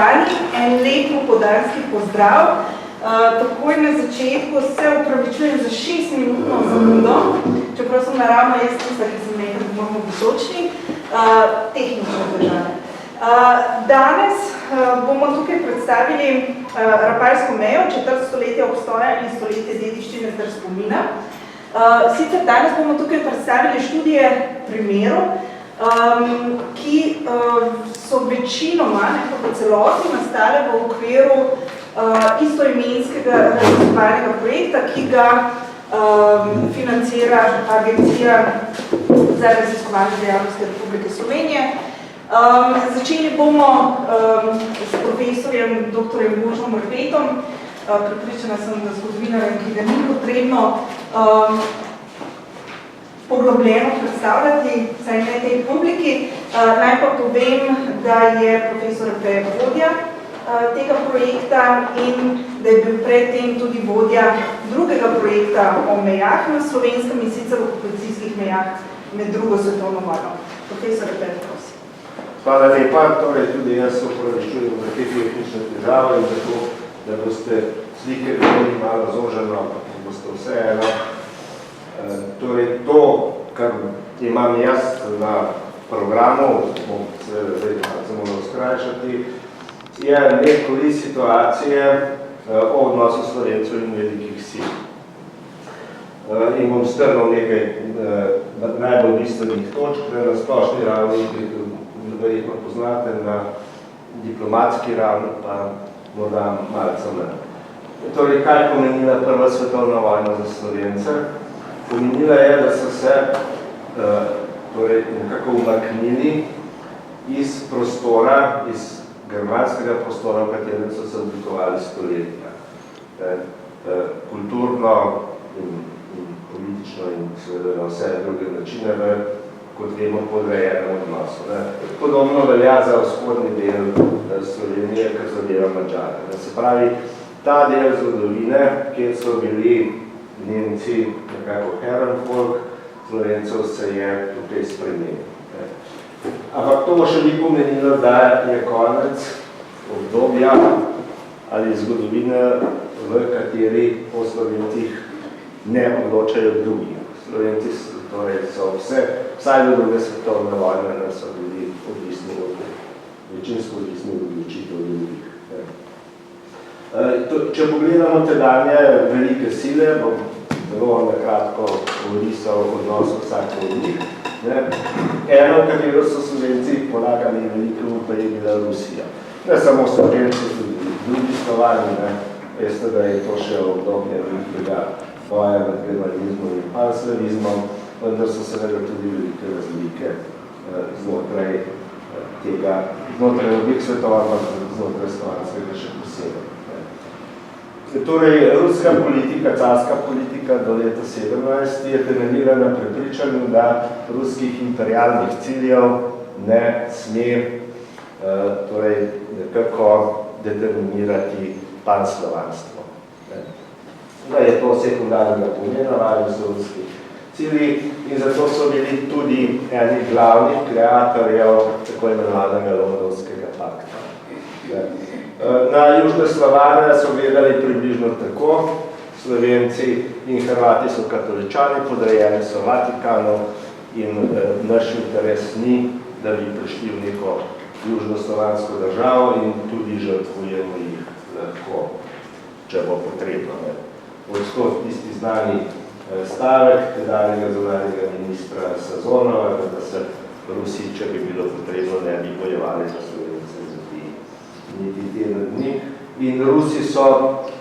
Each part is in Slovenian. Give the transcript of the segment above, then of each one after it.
Spoštovani, en lep podarski pozdrav. Takoj na začetku se upravičujem za 6-minutno zamudo, čeprav sem naravno jaz tista, ki sem nekaj, da moramo biti točni, tehnične težave. Danes bomo tukaj predstavili Rapalsko mejo, 4. stoletja obstoja in stoletje dediščine ter spomina. Sicer danes bomo tukaj predstavili študije primerov, ki so večinoma, nekako celoti, nastale v okviru istoimenskega raziskovalnega projekta, ki ga financira Agencija za raziskovanje dejavnosti Republike Slovenije. Začeli bomo s profesorjem dr. Božom Rpetom. Prepričana sem, da zgodovinarjem, ki ga ni potrebno poglobljeno predstavljati, vsaj ne tej publiki. Naj pa povem, da je profesor Rpe vodja tega projekta in da je bil predtem tudi vodja drugega projekta o mejah na Slovenskem in sicer o okupacijskih mejah med drugo svetovno vojno. Profesor Rpe, prosim. Hvala lepa, torej tudi jaz se upravičujem za te tehnične težave in zato, da boste slike videli malo zoženo, da boste vseeno. Torej to, kar imam jaz na programu, bom se moral skrajšati, je nekoli situacije o odnosu Slovencev in velikih sil. In bom strnil nekaj najbolj bistvenih točk, na splošni ravni, ki verjetno poznate, na diplomatski ravni pa morda malce manj. Torej, kaj je pomenila Prva svetovna vojna za Slovence? Pomenila je, da so se nekako umaknili iz prostora, iz germanskega prostora, v katerem so se oblikovali stoletja. Kulturno in politično in seveda na vse druge načine, kot vemo, podrejenem odnosu. Podobno velja za vzhodni del Slovenije, kar zadeva Madžare. Se pravi, ta del zgodovine, kjer so bili Nemci nekako Herrenvolk, Slovencev se je tukaj spremenil. Ampak to še ni pomenilo, da je konec obdobja ali zgodovine, v kateri o Slovencih ne odločajo drugi. Slovenci so vsaj do druge svetovne vojne, so bili odvisni od večinsko odvisni odločitev drugih. Če pogledamo tedanje velike sile, bom zelo nakratko orisal odnos vsake od njih. Eno, v katero so Slovenci polagali veliko, pa je bila Rusija. Ne samo Slovenci, tudi drugi Slovani, veste, da je to še obdobje velikega boja med germanizmom in panslavizmom, vendar so seveda tudi velike razlike znotraj tega, znotraj obih svetov, ampak znotraj slovanskega še posebej. Torej, ruska politika, carska politika do leta 17 je temeljila na prepričanju, da ruskih imperialnih ciljev ne sme nekako determinirati panslovanstvo. Da je to sekundarnega pomena, valjda so ruski cilji in zato so bili tudi eni glavnih kreatorjev tako imenovanega Londonskega pakta. Na južne Slovane so gledali približno tako, Slovenci in Hrvati so katoličani, podrejeni so Vatikanu in naš interes ni, da bi prišli v neko južnoslovansko državo in tudi žrtvujemo jih lahko, če bo potrebno. Odskot tisti znani stavek tedanjega zunanjega ministra Sazonova, da se Rusi, če bi bilo potrebno, ne bi bojevali za Slovence niti teden dni. In Rusi so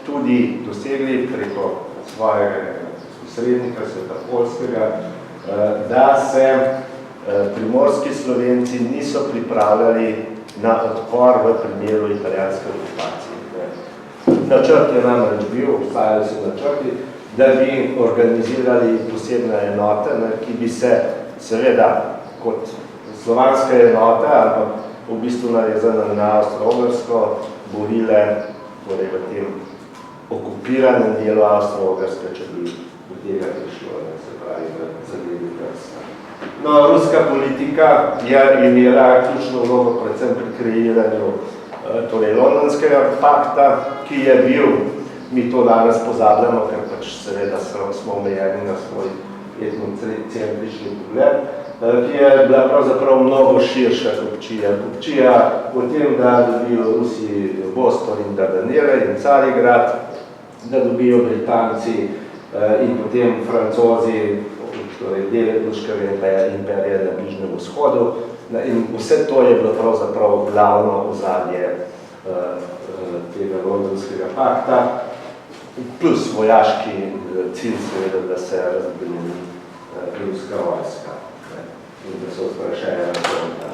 tudi dosegli preko svojega posrednika, Svetopolskega, da se primorski Slovenci niso pripravljali na odpor v primeru italijanske okupacije. Načrt je namreč bil, obstajali so načrti, da bi organizirali posebne enote, ki bi se seveda kot slovanska enota, ampak v bistvu narezana na Avstro-Ogrsko, borile v tem okupiranem delu Avstro-Ogrske, če bi v tega prišlo, se pravi, za glede krsta. No, ruska politika je imela ključno vlogo predvsem pri kreiranju torej Londonskega pakta, ki je bil, mi to danes pozabljamo, ker pač seveda smo omejeni na svoj etnocentrični pogled, ki je bila pravzaprav mnogo širša kupčija. Kupčija o tem, da dobijo Rusi Boston in Dardanele in Carigrad, da dobijo Britanci in potem Francozi, torej del Ruskega imperija na Bližnjem vzhodu. In vse to je bilo pravzaprav glavno ozadje tega Londonskega pakta, plus vojaški cilj seveda, da se razbremeni ruska vojska in da se odprašajo na fronta.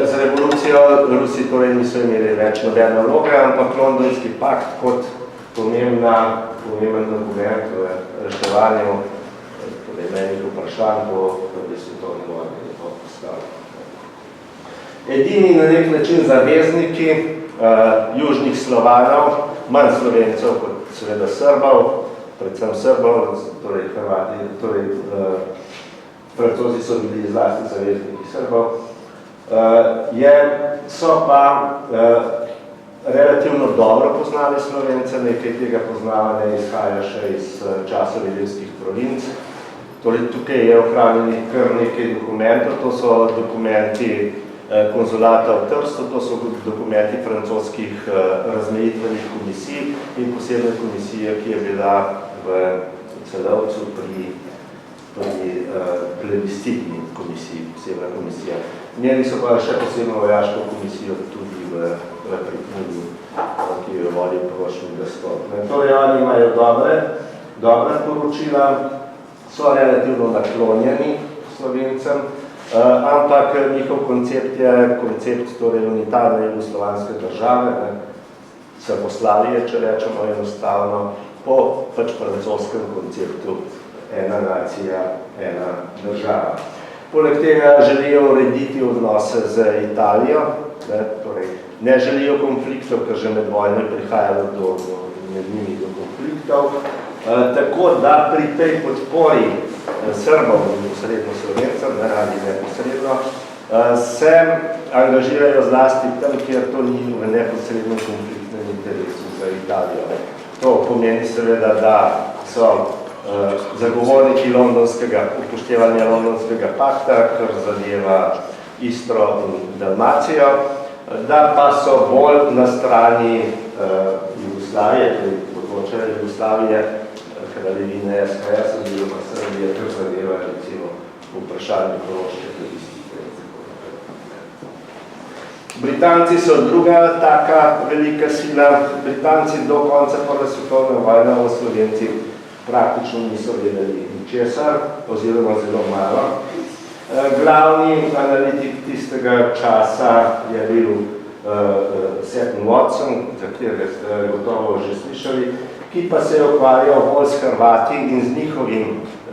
Z revolucijo Rusi torej niso imeli več nobene vloge, ampak Londonski pakt kot pomemben dokument v reševanju menih vprašanj po prvi svetovni vojni je to postavljeno. Edini na nek način zavezniki južnih Slovanov, manj Slovencev kot seveda Srbov, predvsem Srbov, torej Hrvati, torej Francozi so bili zlasti zavezniki Srbov, so pa relativno dobro poznali Slovence, nekaj tega poznavanja izhaja še iz časov Ilirskih provinc. Torej, tukaj je ohranjenih kar nekaj dokumentov, to so dokumenti konzulata v Trstu, to so dokumenti francoskih razmejitvenih komisij in posebne komisije, ki je bila v Celovcu pri plebiscitni komisiji, posebna komisija. Njeni so pa še posebno vojaško komisijo tudi v Prekmurju, ki jo vodi Prošnji Gastov. Torej, oni imajo dobre poročila, so relativno naklonjeni Slovencem, ampak njihov koncept je koncept torej unitarne jugoslovanske države, Samoslavije, če rečemo enostavno, po pač francoskem konceptu ena nacija, ena država. Poleg tega želijo urediti odnose z Italijo, torej ne želijo konfliktov, ker že med vojno prihajalo med njimi do konfliktov, tako da pri tej podpori Srbov in posredno Slovencem, ali neposredno, se angažirajo zlasti tam, kjer to ni v neposrednem konfliktnem interesu za Italijo. To pomeni seveda, da so zagovorniki upoštevanja Londonskega pakta, kar zadeva Istro in Dalmacijo, da pa so bolj na strani Jugoslavije, torej področja Jugoslavije, kraljevine SHS oziroma Srbije, kar zadeva recimo vprašanje koroške plebiscite. Britanci so druga taka velika sila. Britanci do konca prve svetovne vojne v Slovenci praktično niso vedeli ničesar, oziroma zelo malo. Glavni analitik tistega časa je bil Seton Watson, za katerega ste gotovo že slišali, ki pa se je ukvarjal bolj s Hrvati in z njihovim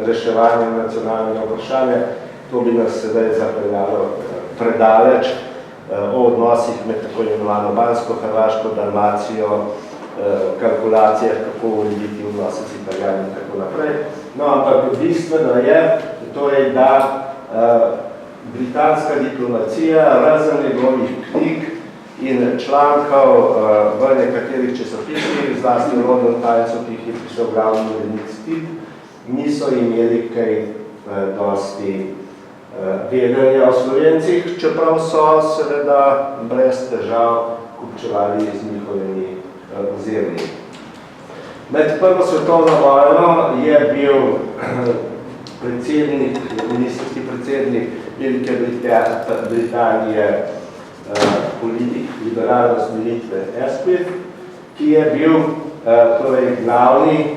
reševanjem nacionalnega vprašanja. To bi nas sedaj zapeljalo predaleč o odnosih med tako imenovano Bansko, Hrvaško, Dalmacijo, kalkulacijah, kako urediti odnose z Italijani in tako naprej. No, ampak bistveno je, torej, da britanska diplomacija, razen njegovih knjig in člankov v nekaterih časopisih, zlasti v London Timesu, ki jih je pisal glavni urednik Stitt, niso imeli kaj dosti vedenja o Slovencih, čeprav so seveda brez težav kupčevali z njihovimi ozemlji. Med prvo svetovno vojno je bil ministrski predsednik Velike Britanije politik liberalno-smiritve Asquith, ki je bil torej glavni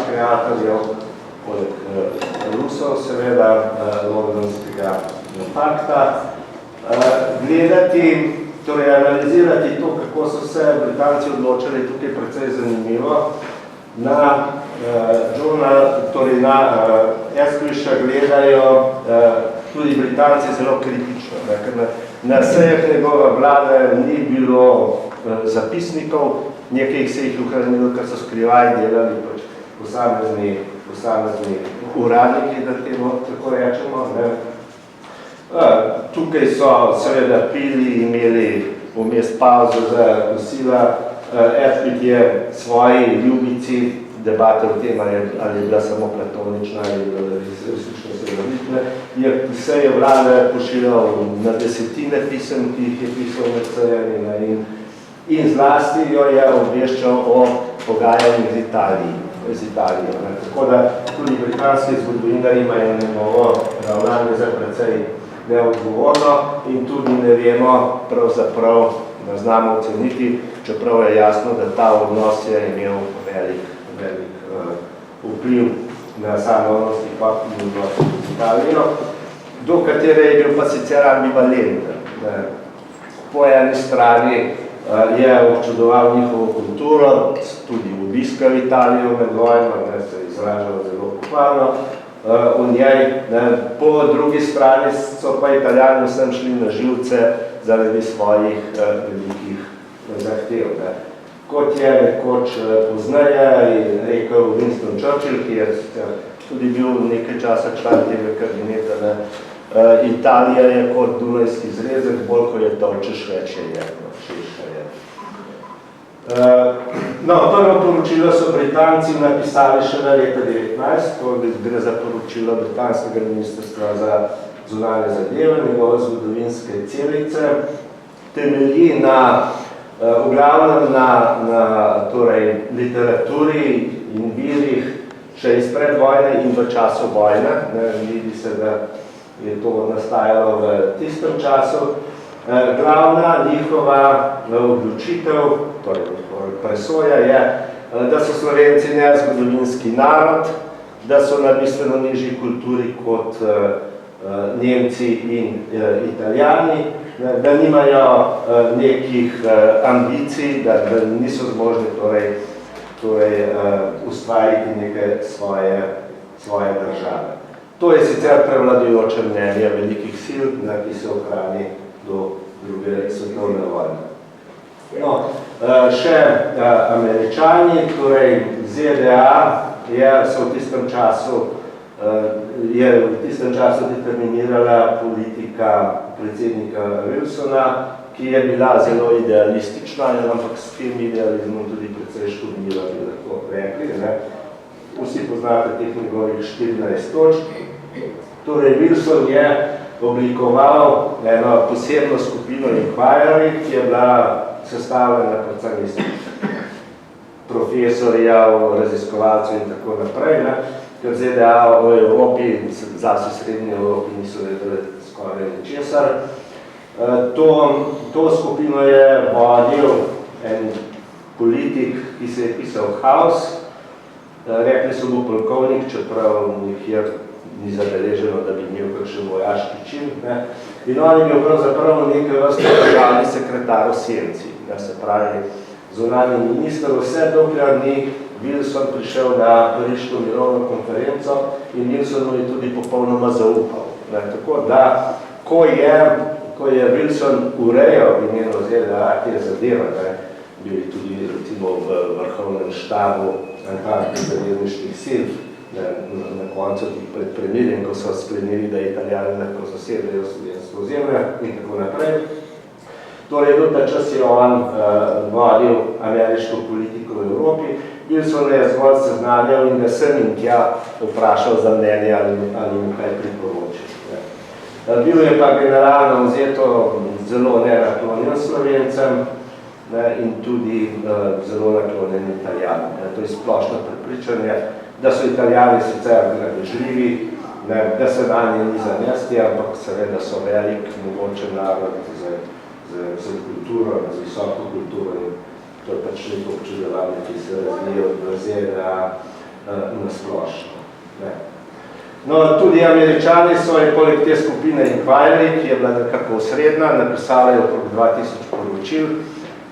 kreatorjev poleg Rusov, seveda Londonskega pakta, gledati, torej analizirati to, kako so se Britanci odločili, tukaj precej zanimivo. Na Asquitha gledajo tudi Britanci zelo kritično, ker na sejah njegove vlade ni bilo zapisnikov, nekaj se jih ohranilo, ker so skrivaj delali posamezni uradniki, da temu tako rečemo. Tukaj so seveda pili, imeli čez pauzo za kosila, Edwin je svoji ljubici debate o tem, ali je bila samo platonična ali resnično sredomitna, se je Vlade pošiljal na desetine pisem, ki jih je pisal med serijami in zlasti jo je obveščal o pogajanjih z Italijo. Tako da tudi britanski zgodovinari imajo njegovo ravnanje za precej neodgovorno in tudi ne vemo pravzaprav, ne znamo oceniti, čeprav je jasno, da ta odnos je imel velik vpliv na sam odnos in odnos z Italijo, do katere je bil pa sicer ambivalenten. Po eni strani je občudoval njihovo kulturo, tudi obiskal Italijo med vojno, se je izražal zelo pohvalno v njej. Po drugi strani so pa Italijani vsem šli na živce zaradi svojih velikih zahtev. Kot je nekoč pozneje rekel Winston Churchill, ki je tudi bil nekaj časa član tega kabineta, Italija je kot dunajski zrezek, bolj ko je tolčeš, več je šeška je. Prvo poročilo so Britanci napisali še na leta 19, ko gre za poročilo britanskega ministrstva za zunanje zadeve, njegove zgodovinske celice, temelji v glavnem na literaturi in virih še izpred vojne in v času vojne. Vidi se, da je to nastajalo v tistem času. Glavna njihova odločitev, torej presoja je, da so Slovenci nezgodovinski narod, da so na bistveno nižji kulturi kot Nemci in Italijani, da nimajo nekih ambicij, da niso zmožni ustvariti neke svoje države. To je sicer prevladujoče mnenje velikih sil, ki se ohrani do druge svetovne vojne. Še Američani, torej ZDA, so v tistem času determinirala politika predsednika Wilsona, ki je bila zelo idealistična, ampak s tem idealizmom tudi precej škodljiva, bi lahko rekli. Vsi poznate teh njegovih 14 točk. Torej, Wilson je oblikoval eno posebno skupino inquiry, ki je bila sestavljena predvsem iz profesorjev, raziskovalcev in tako naprej, ker ZDA v Evropi, zase v srednji Evropi, niso vedeli skoraj ničesar. To skupino je vodil en politik, ki se je pisal House. Rekli so mu polkovnik, čeprav nikjer ni zabeleženo, da bi imel kakšen vojaški čin. In on je bil pravzaprav nekaj vrste državni sekretar v senci. Se pravi, zunanji minister, vse dokler ni Wilson prišel na Pariško mirovno konferenco in Wilsonu je tudi popolnoma zaupal. Tako da, ko je Wilson urejal imeno ZDA, te zadeve, bili tudi recimo v vrhovnem štabu zavezniških sil, na koncu pred premirjem, ko so sklenili, da Italijani lahko zasedajo slovensko ozemlje in tako naprej. Torej, do ta čas je on vodil ameriško politiko v Evropi. Wilson je zgolj seznanjal in ga sem in tja vprašal za mnenje, ali mu kaj priporočil. Bil je pa generalno vzeto zelo nenaklonjen Slovencem in tudi zelo naklonjen Italijanom. To je splošno prepričanje, da so Italijani sicer grabežljivi, da se nanje ni zanesti, ampak seveda so velik, mogoče narod z kulturo, z visoko kulturo in to je pač neko občudovanje, ki se razvije od ZDA na splošno. Tudi Američani so poleg te skupine Inquiry, ki je bila nekako osredna, napisali okrog 2000 poročil,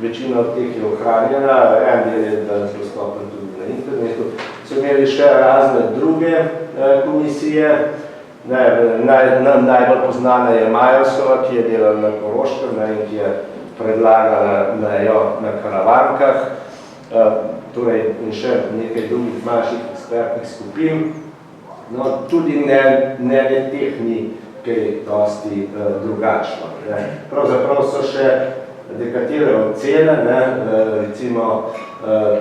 večina od teh je ohranjena, en del je danes dostopen tudi na internetu. So imeli še razne druge komisije, najbolj poznana je Majersova, ki je delala na Koroškem in ki je predlagala mejo na Karavankah, torej in še nekaj drugih manjših ekspertnih skupin. Tudi ne tehni kaj dosti drugačno. Pravzaprav so še nekatere ocene, recimo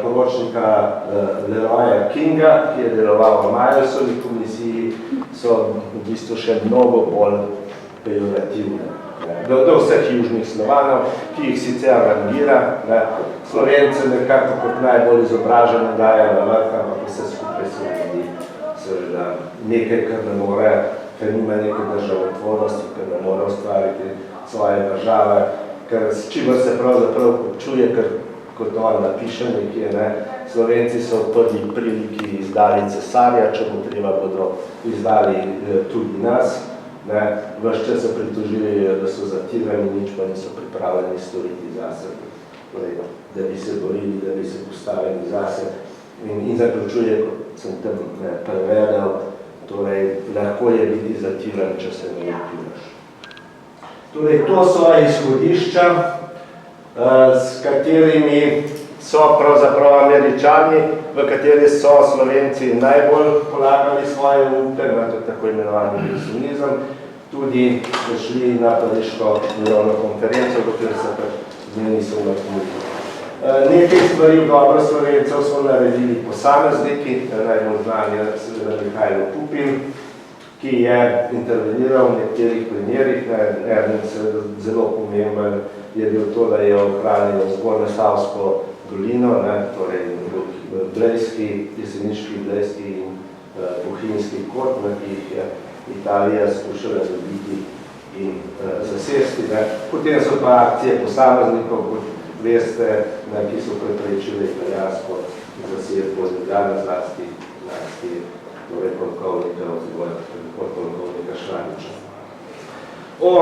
poročnika Leroya Kinga, ki je deloval v Majersovi komisiji, so v bistvu še mnogo bolj pejorativne. Do vseh južnih Slovanov, ki jih sicer rangira, Slovence nekako kot najbolj izobražene daje na vrh, ampak vse skupaj se vidi seveda nekaj, kar ne more, ker nima neke državotvornosti, ker ne more ustvariti svoje države, ker s čimer se pravzaprav počuje, ker kot on napiše nekje, Slovenci so v prvi priliki izdali cesarja, če bo treba bodo izdali tudi nas. Ves čas se pritožili, da so zatirani, nič pa niso pripravljeni storiti zase, da bi se borili, da bi se postavili zase. In zaključuje, kot sem tam prevedel, torej lahko je biti zatiran, če se ne odpiraš. Torej, to so izhodišča, s katerimi so pravzaprav Američani, v kateri so Slovenci najbolj polagali svoje upe, tako imenovani wilsonizem, tudi šli na Pariško mirovno konferenco, v kateri se pač z njimi niso umaknili. Nekaj stvari v dobro Slovencev so naredili posamezniki, najbolj znan je seveda Mihajlo Pupin, ki je interveniral v nekaterih primerih. Eden zelo pomemben je bil to, da je ohranil Zgornjesavsko dolino, torej Blejski, Jeseniški, Blejski in Bohinjski kot, ki jih je Italija skušala dobiti in zasesti. Potem so pa akcije posameznikov, kot veste, ki so preprečili italijansko zasedbo Ljubljane, zlasti torej polkovnika oziroma polkovnika Šraniča. O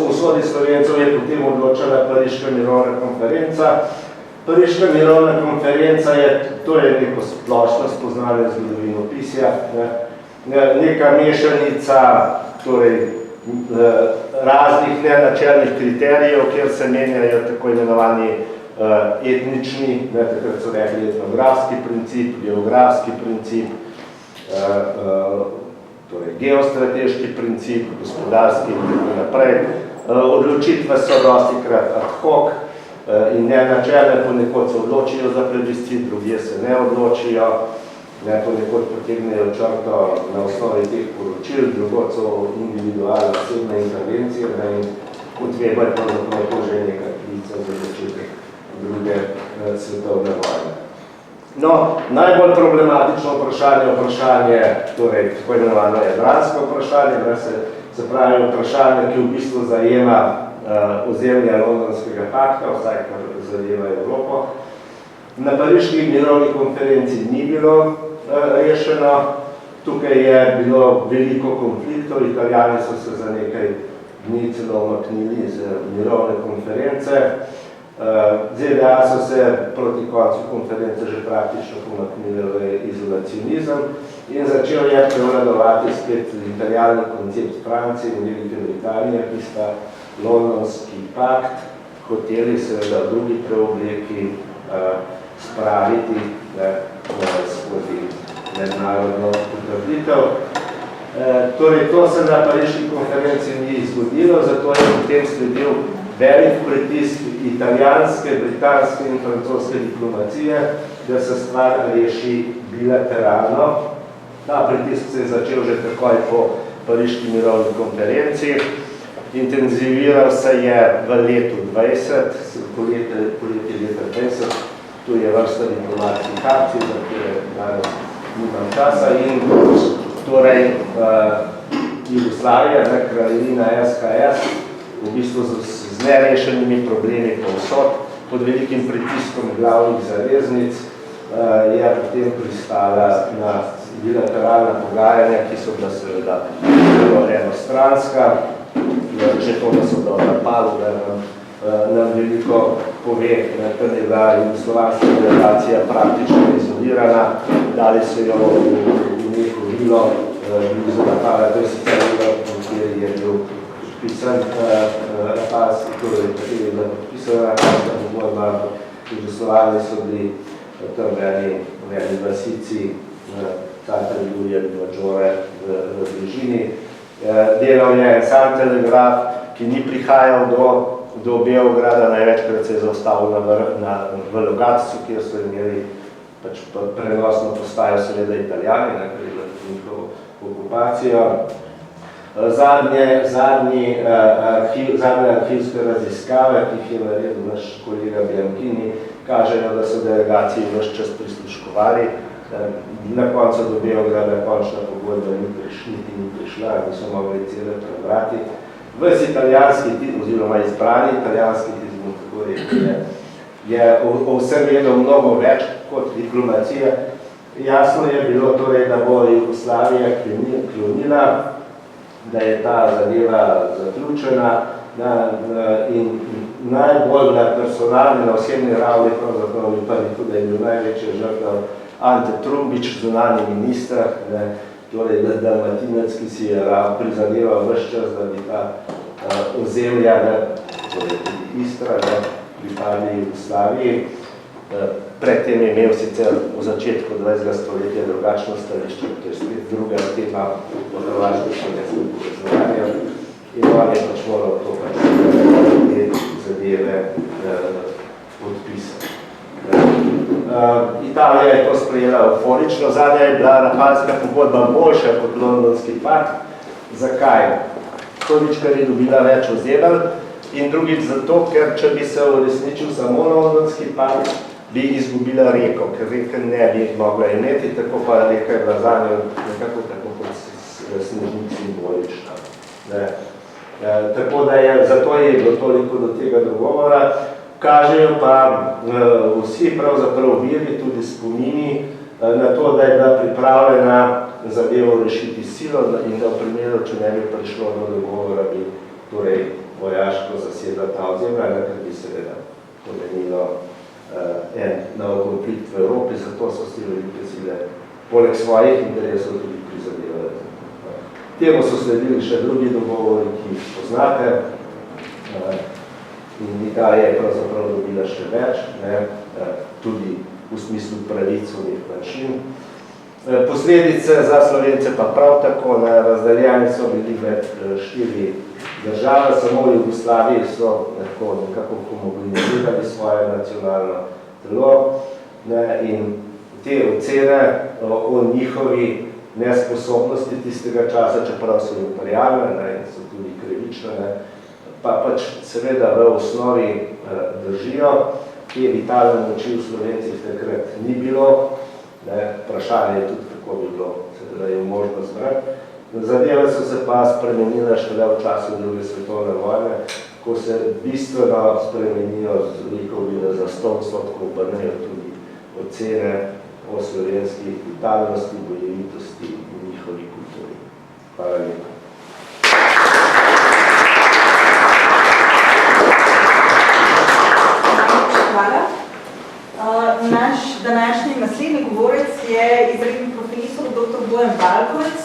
usodi Slovencev je potem odločala Pariška mirovna konferenca. Pariška mirovna konferenca to je neko splošno spoznanje zgodovinopisja, neka mešanica raznih nenačelnih kriterijev, kjer se menjajo tako imenovani etnični, takrat so rekli etnografski princip, geografski princip, geostrateški princip, gospodarski in tako naprej. Odločitve so dostikrat ad hoc in nenačelne, ponekod se odločijo za plebiscit, drugje se ne odločijo, ponekod potegnejo črto na osnovi teh poročil, drugod so individualne osebne intervencije in potrebajo pa to že nekaj klica za začetek druge svetovne vojne. No, najbolj problematično vprašanje, torej tako imenovano jadransko vprašanje, se pravi vprašanje, ki v bistvu zajema ozemlja Londonskega pakta, vsaj kar zadeva Evropo. Na Pariški mirovni konferenci ni bilo rešeno, tukaj je bilo veliko konfliktov, Italijani so se za nekaj dni celo umaknili z mirovne konference. ZDA so se proti koncu konference že praktično pomaknili v izolacionizem in začel je prevladovati spet italijalni koncept Francije in Velike Britanije, ki sta Londonski pakt hoteli seveda v drugi preobleki spraviti skozi mednarodno potrditev. Torej, to se na Pariški konferenci ni zgodilo, zato je potem sledil velik pritisk italijanske, britanske in francoske diplomacije, da se stvar reši bilateralno. Ta pritisk se je začel že takoj po Pariški mirovni konferenci. Intenziviral se je v letu 20, poletje leta 20, tu je vrsta diplomatskih akcij, za katere danes nimam časa, in torej Jugoslavija, kraljevina SHS, v bistvu z nerešenimi problemi povsod, pod velikim pritiskom glavnih zaveznic, je potem pristala na bilateralna pogajanja, ki so bila seveda zelo enostranska. Že to, da so bila v napadu, da nam veliko pove, ker je bila jugoslovanska delegacija praktično izolirana, dali so jo v neko vilo, blizu napada, to je sicer vilo, kjer je bil podpisan napad, kateri je bila podpisana napad, da Jugoslovani so bili tam v eni vasici, Santa Julija di Maggiore v bližini. Delal je sam telegraf, ki ni prihajal do Beograda, največkrat se je zaustavil v Logatcu, kjer so imeli pač prenosno postajo seveda Italijani, ker je bila tudi njihovo okupacijo. Zadnje arhivske raziskave, ki jih je naredil naš kolega Bianchini, kažejo, da so delegaciji ves čas prisluškovali. Na koncu do Beograda končna pogodba ni prišla, da so mogli cele prebrati. Ves italijanski oziroma izbrani italijanski tizm, tako rekel, je o vsem vedel mnogo več kot diplomacija. Jasno je bilo torej, da bo Jugoslavija klonila, da je ta zadeva zaključena in najbolj na personalni, na osebni ravni pravzaprav bi pa rekel, da je bil največji žrtev Ante Trumbič, zunanji minister, torej Dalmatinec, ki si je prizadeval ves čas, da bi ta ozemlja, torej tudi Istra, pripadli Jugoslaviji. Predtem je imel sicer v začetku 20. stoletja drugačno stališče, to je spet druga tema o Hrvaški, še ne smo povezovanja. In on je pač moral to te zadeve podpisati. Italija je to sprejela euforično, zadnja je bila Rapalska pogodba boljša kot Londonski pakt. Zakaj? Prvič, ker je dobila več ozemelj, in drugič zato, ker če bi se uresničil samo Londonski pakt, bi izgubila reko, ker reke ne bi mogla imeti, tako pa reka je bila zanjo nekako tako kot snežnik simbolična. Tako da je, zato je bilo toliko do tega dogovora. Kažejo pa vsi pravzaprav viri, tudi spomini, na to, da je bila pripravljena zadevo rešiti silo in da v primeru, če ne bi prišlo do dogovora, bi torej vojaško zasedla ta ozemlja, ker bi seveda pomenilo en nov konflikt v Evropi, zato so si velike sile poleg svojih interesov tudi prizadevali. Temu so sledili še drugi dogovori, ki jih poznate, in Italija je pravzaprav dobila še več, tudi v smislu pravic ovih manjšin. Posledice za Slovence pa prav tako, razdeljeni so bili med 4 države, samo v Jugoslaviji so nekako homogenizirali svoje nacionalno telo in te ocene o njihovi nesposobnosti tistega časa, čeprav so imperialne in so tudi krivične, pa pač seveda v osnovi držijo, te vitalne moči v Slovencih takrat ni bilo. Vprašanje je tudi, kako bi bilo, seveda je možno zbrati. Zadeve so se pa spremenile šele v času druge svetovne vojne, ko se bistveno spremenijo z veliko vida za 100% obrnejo tudi ocene o slovenski vitalnosti, bojevitosti in njihovi kulturi. Hvala lepa. Hvala. Naš današnji naslednji govorec je izredni profesor dr. Bojan Balkovec.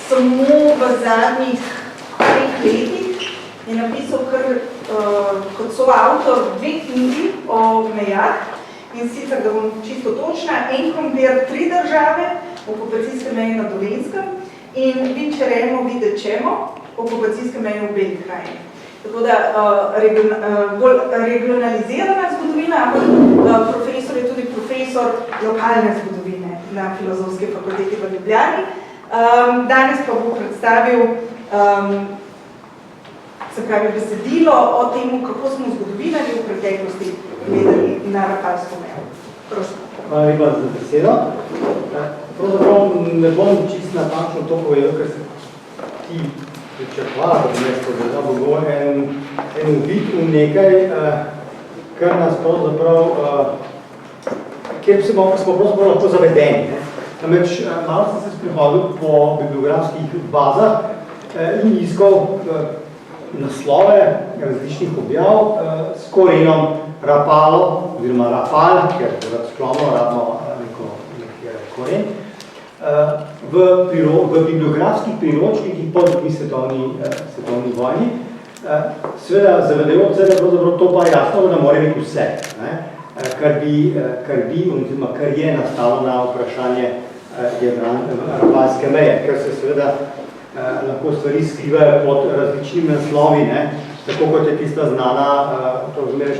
Samo v zadnjih 3 letih je napisal kot soavtor 2 knjigi o mejah, in sicer, da bom čisto točna, En krompir 3 države, okupacijske meje na Dolenjskem, in Vinčeremo videčemo, okupacijske meje v Beli krajini. Tako da bolj regionalizirana zgodovina, ampak profesor je tudi profesor lokalne zgodovine na Filozofski fakulteti v Ljubljani. Danes pa bo predstavil besedilo o tem, kako smo zgodovinari v preteklosti gledali na Rapalsko mejo. Prosim. Hvala lepa za besedo. Pravzaprav ne bom čisto natančno to povedal, ker se ti pričakovala, da bi jaz povedal, bo govor en uvid v nekaj, kar nas pravzaprav, kjer smo pravzaprav lahko zavedeni. Namreč malo sem se sprehodil po bibliografskih bazah in iskal naslove različnih objav s korenom Rapalo, oziroma Rafal, ker sklomno rabimo nek koren, v bibliografskih priročnikih po drugi svetovni vojni. Seveda zavedajoč se, da pravzaprav to pa je jasno, da ne more biti vse, kar je nastalo na vprašanje Rapalske meje, ker se seveda lahko stvari skrivajo pod različnimi naslovi, ne? Tako kot je tista znana, to zmeraj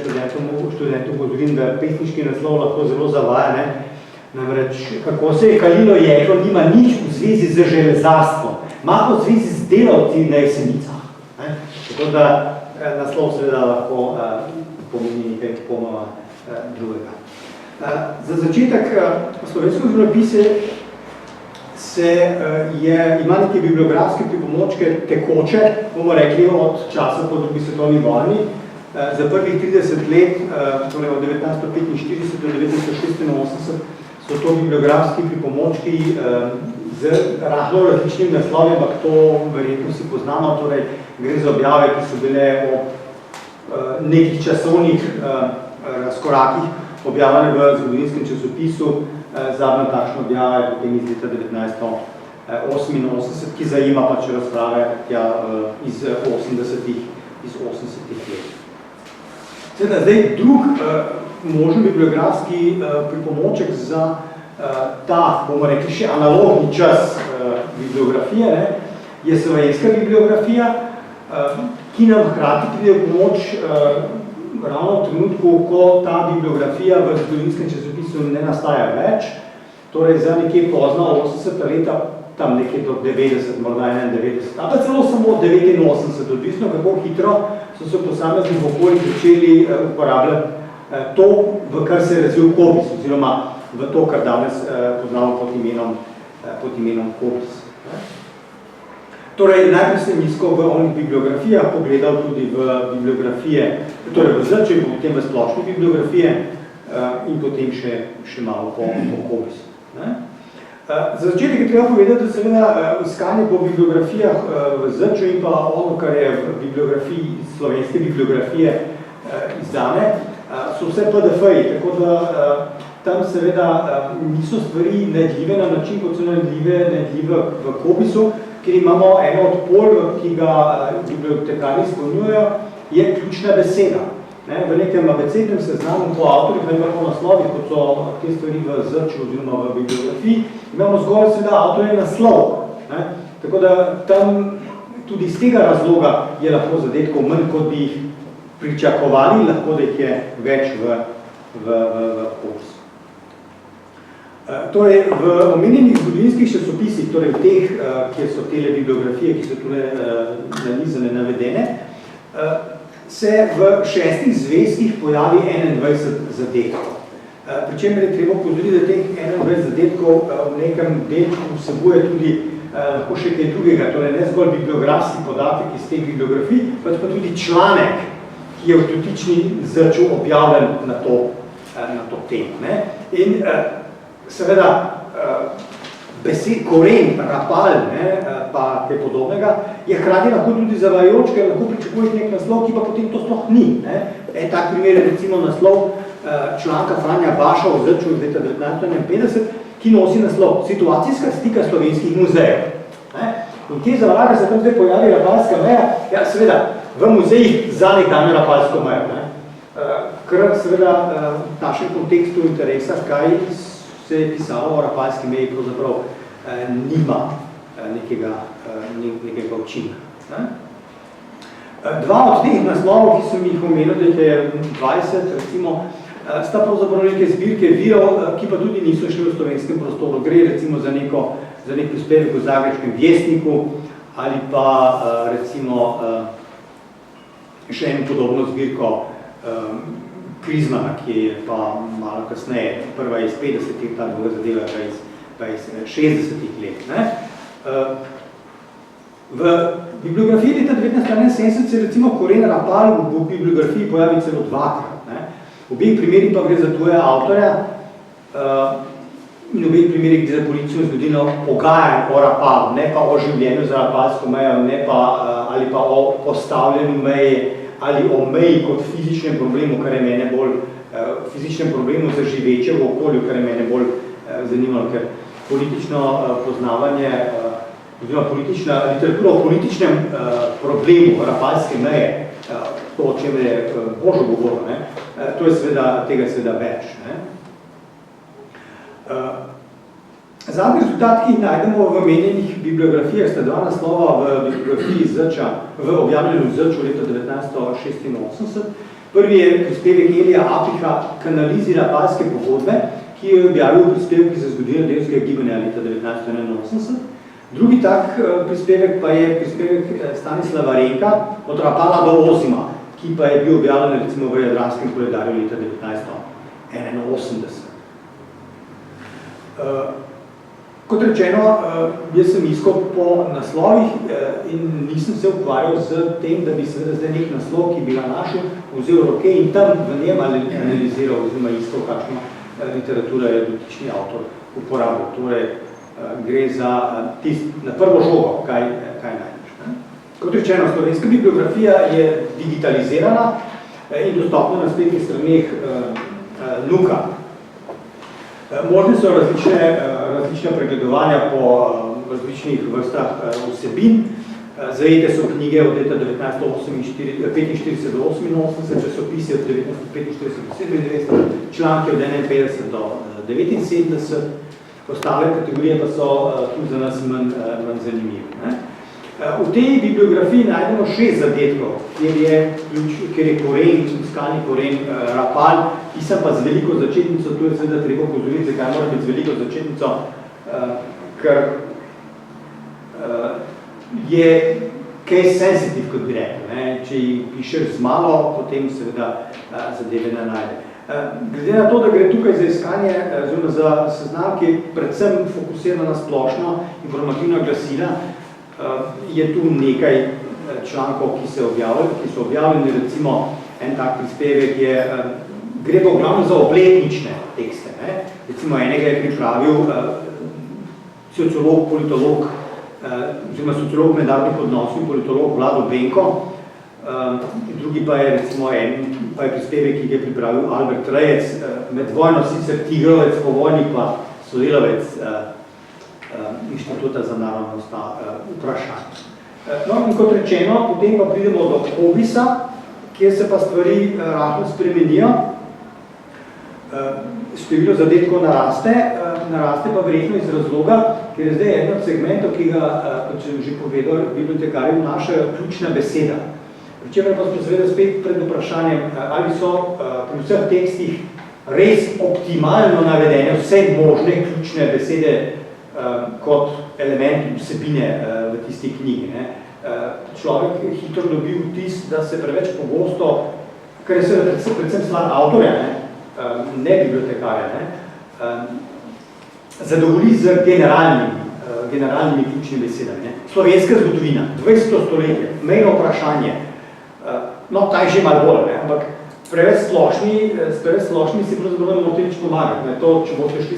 študentom govorim, da pesniški naslov lahko zelo zavaja, ne? Namreč, kako se je kalilo jeklo, nima nič v zvezi z železarstvom, ima v zvezi z delavci na Jesenicah. Ne? Tako da naslov seveda lahko pomeni nekaj popolnoma drugega. Za začetek slovensko zgodopise ima neke bibliografske pripomočke tekoče, bomo rekli, od časa po drugi svetovni vojni. Za prvih 30 let, torej od 1945 do 1986, so to bibliografski pripomočki z rahlo različnim naslovjem, ampak to verjetno si poznamo, torej gre za objave, ki so bile ob nekih časovnih razkorakih objavljene v zgodovinskem časopisu. Zadnja takšna objava je potem iz leta 1988, ki zajema pač razprave iz 80-ih let. Sedaj, zdaj drug možen bibliografski pripomoček za ta, bomo rekli, še analogni čas bibliografije, ne, je slovenska bibliografija, ki nam hkrati pride v pomoč ravno v trenutku, ko ta bibliografija v zgodovinskem časopisu ne nastaja več, torej za nekje pozna 80 leta, tam nekje do 90, morda 91, ali pa celo samo 89, odvisno kako hitro so se v posameznih okoljih začeli uporabljati to, v kar se je razvil Kobis, oziroma v to, kar danes poznamo pod imenom Kobis. Torej, najprej sem iskal v onih bibliografijah, pogledal tudi v bibliografije, torej v začetku, potem v splošne bibliografije in potem še malo po Kobisu. Za začetek je treba povedati, da seveda iskanje po bibliografijah v začetku in pa ono, kar je v bibliografiji, slovenske bibliografije izdane, so vse PDF-ji, tako da tam seveda niso stvari najdljive na način, kot so najdljive v Kobisu, ker imamo eno od pol, ki ga bibliotekarji izpolnjujejo, je ključna beseda. V nekem abecednem seznamu po avtorjih ali po naslovih, kot so te stvari v zrču oziroma v bibliografiji, imamo zgolj seveda avtorje naslov. Tako da tam tudi iz tega razloga je lahko zadetkov manj, kot bi jih pričakovali, lahko da jih je več v Kobisu. Torej, v omenjenih zgodovinskih časopisih, torej v teh, kjer so tele bibliografije, ki so tule nanizane, navedene, se v 6 zvezkih pojavi 21 zadetkov. Pričemer je treba upozoriti, da teh 21 zadetkov v nekem delčku vsebuje tudi lahko še kaj drugega, torej ne zgolj bibliografski podatek iz teh bibliografij, pa tudi članek, ki je v dotični zrču objavljen na to temo. In seveda, koren, rapal, pa kaj podobnega, je hkrati lahko tudi zavajajoč, ker lahko pričakuješ nek naslov, ki pa potem to sploh ni. Tak primer je recimo naslov članka Franja Baša v zrču iz leta 1951, ki nosi naslov Situacijska slika slovenskih muzejev. In kje zavajajo, da se tam zdaj pojavi rapalska meja? Ja, seveda, v muzejih za nekdanje rapalsko mejo. Ker seveda v našem kontekstu interesa, kaj se je pisalo o rapalski meji, pravzaprav nima nekega učinka. Dva od teh naslovov, ki sem jih omenil, da jih je 20, recimo, sta pravzaprav neke zbirke virov, ki pa tudi niso šli v slovenskem prostoru. Gre recimo za nek prispevek v Zagrebškem vjesniku ali pa recimo še eno podobno zbirko Krizmana, ki je pa malo kasneje, prva iz 50-ih, ta druga zadeva pa iz 60-ih let. V bibliografiji leta 1971 se recimo koren rapal v bibliografiji pojavi celo dvakrat. V obeh primerih pa gre za tuja avtorja in v obeh primerih gre za politično zgodovino pogajanj o rapalu, ne pa o življenju za rapalsko mejo, ali pa o postavljanju meje, ali o meji kot fizičnem problemu, kar je mene bolj, fizičnem problemu za živeče v okolju, kar je mene bolj zanimalo, ker politično poznavanje, oziroma politična literatura o političnem problemu rapalske meje, to, o čem je Božo govoril, to je seveda, tega seveda več. Zadnji rezultat, ki jih najdemo v omenjenih bibliografijah, sta dva naslova v bibliografiji Zrča, v objavljenju Zrču leta 1986. Prvi je prispevek Elija Apiha k analizi rapalske pogodbe, ki je objavil prispevki za zgodovino delskega gibanja leta 1981. Drugi tak prispevek pa je prispevek Stanislava Renka od Rapala do Ozima, ki pa je bil objavljen recimo v Jadranskem koledarju leta 1981. Kot rečeno, jaz sem iskal po naslovih in nisem se ukvarjal z tem, da bi seveda zdaj nek naslov, ki bi ga našel, vzel roke in tam v njem analiziral oziroma iskal, kakšno literatura je dotični avtor uporabil. Torej, gre za na prvo žogo, kaj najdeš. Kot rečeno, slovenska bibliografija je digitalizirana in dostopna na spletnih straneh NUK-a. Možne so različne pregledovanja po različnih vrstah vsebin. Zajete so knjige od leta 1945 do 1988, časopisi od 1945 do 1997, članke od 1951 do 1979, ostale kategorije pa so tudi za nas manj zanimive. V tej bibliografiji najdemo 6 zadetkov, kjer je koren, iskalni koren Rapal, pisam pa z veliko začetnico, tu je seveda treba upozoriti, zakaj mora biti z veliko začetnico, ker je case sensitive, kot bi rekel. Če jih pišeš z malo, potem seveda zadeve ne najde. Glede na to, da gre tukaj za iskanje, oziroma za seznam, ki je predvsem fokusirana na splošno informativna glasila, je tu nekaj člankov, ki so objavljeni, recimo en tak prispevek je, gre pa v glavnem za obletnične tekste. Recimo enega je pripravil sociolog, politolog, oziroma sociolog mednarodnih odnosov in politolog Vlado Benko, drugi pa je recimo prispevek, ki ga je pripravil Albert Rejec, med vojno sicer tigrovec, po vojni pa sodelavec Inštituta za narodnostna vprašanja. No, in kot rečeno, potem pa pridemo do Hobisa, kjer se pa stvari rahlo spremenijo. Število zadetkov naraste pa verjetno iz razloga, ker je zdaj eden od segmentov, ki ga, kot sem že povedal, bibliotekarji vnašajo ključna beseda. Pričemer pa smo seveda spet pred vprašanjem, ali so pri vseh tekstih res optimalno navedene vse možne ključne besede kot element vsebine v tisti knjigi. Človek hitro dobi vtis, da se preveč pogosto, kar je seveda predvsem stvar avtorja, ne bibliotekarja, zadovolji z generalnimi ključnimi besedami. Slovenska zgodovina, 20. stoletje, mejno vprašanje, no, ta je že malo bolj, ampak preveč splošni si pravzaprav ne morate nič pomagati. To, če boste šli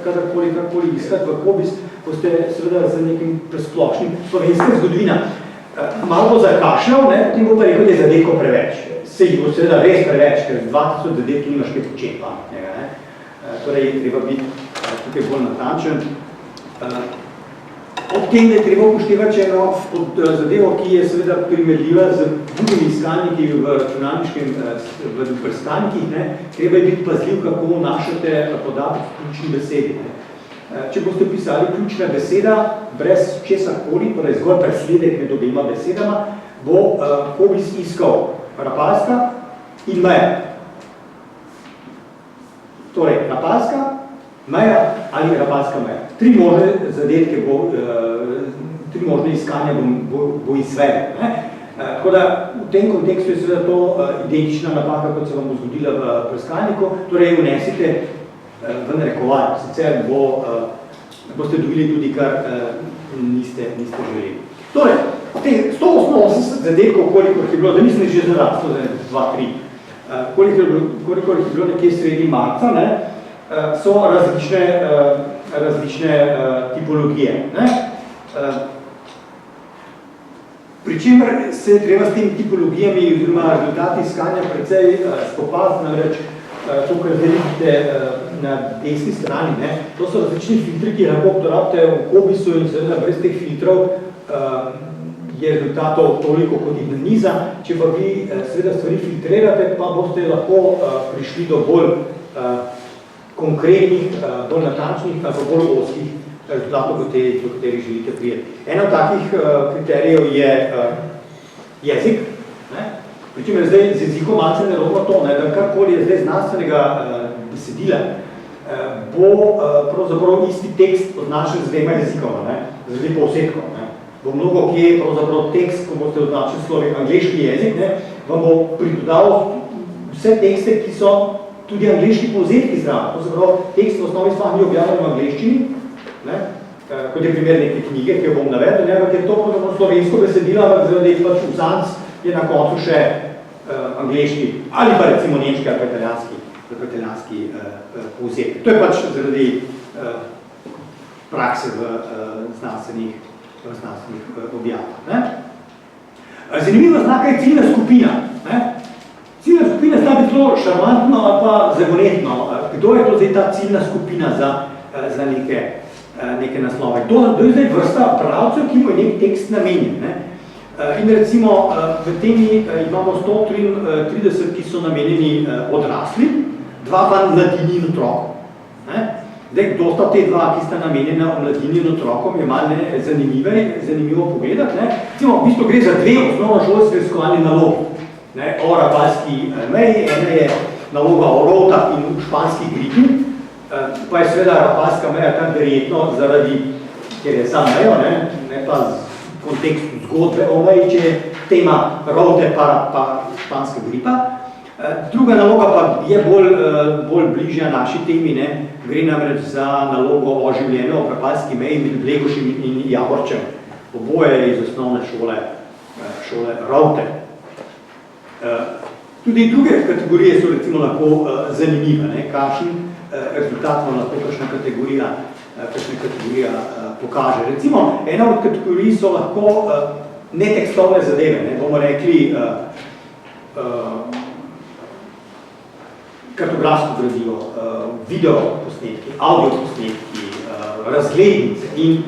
karkoli iskati v Hobis, boste seveda za nekim presplošnim slovenska zgodovina. Malo bo zakašljal, potem bo pa rekel, da je zadetkov preveč. Se jih bo seveda res preveč, ker 2000 zadetki nimaš kaj početi pametnega. Torej je treba biti tukaj bolj natančen. Ob tem, da je treba upoštevati še eno zadevo, ki je seveda primerljiva z drugimi iskalniki v računalniškem brskalnikih, treba je biti pazljiv, kako vnašate podatek v ključni besedi. Če boste pisali ključna beseda, brez česarkoli, torej zgolj presledek med obema besedama, bo Hobis iskal Rapalska in meja. Torej, Rapalska, meja ali Rapalska meja. Tri možne zadetke tri možne iskanja bo izvedel. Tako da v tem kontekstu je seveda to identična napaka, kot se vam bo zgodila v brskalniku, torej vnesite v narekovaj, sicer boste dobili tudi, kar niste želeli. Torej, 188 zadetkov, koliko je bilo, da nisem že zarastil za 2-3, koliko je bilo nekje sredi marca, so različne tipologije. Pričemer se je treba s temi tipologijami oziroma rezultati iskanja precej spopasti, namreč to, kar zdaj vidite na desni strani, to so različni filtri, ki lahko uporabite v Hobisu in seveda brez teh filtrov je rezultatov toliko, kot jih naniza. Če pa vi seveda stvari filtrirate, pa boste lahko prišli do bolj konkretnih, bolj natančnih, ali pa bolj oskih rezultatov, do katerih želite prijeti. Eno od takih kriterijev je jezik, pri čemer zdaj z jezikom malce nerodno to, da karkoli je zdaj znanstvenega besedila, bo pravzaprav isti tekst označen z dvema jezikoma, z povzetkom. Bo mnogo kje pravzaprav tekst, ko boste označili angleški jezik, vam bo pridodal vse tekste, ki so tudi angleški povzetki zraven. To se pravi, tekst v osnovi sploh ni objavljen v angleščini, kot je primer neke knjige, ki jo bom navedel, ampak je to pravzaprav slovensko besedilo, ampak zaradi pač vzanc je na koncu še angleški ali pa recimo nemški ali pa italijanski povzetek. To je pač zaradi prakse v znanstvenih objavah. Zanimiva znaka je ciljna skupina. Ciljna skupina zna biti zelo šarmantno ali pa zagonetno. Kdo je to zdaj ta ciljna skupina za neke naslove? To je zdaj vrsta bralcev, ki mu je nek tekst namenjen. In recimo v temi imamo 133, ki so namenjeni odraslim, 2 pa mladini in otrokom. Zdaj, kdo sta te 2, ki sta namenjena mladini in otrokom, je malo zanimivo pogledati. Recimo, v bistvu gre za 2 osnovnošolske raziskovalne naloge. O rapalski meji, ena je naloga o rotah in španski gripi, pa je seveda rapalska meja tam verjetno zaradi, ker je sam mejo, ne pa v kontekstu zgodbe o meji, če je tema rote pa španska gripa. Druga naloga pa je bolj bližja naši temi, gre namreč za nalogo o življenju o rapalski meji med Blegošem in Javorčem. Oboje iz osnovne šole rote. Tudi druge kategorije so recimo lahko zanimive, kakšen rezultat vam lahko kakšna kategorija pokaže. Recimo, ena od kategorij so lahko netekstovne zadeve, bomo rekli kartografsko gradivo, video posnetki, audio posnetki, razglednice in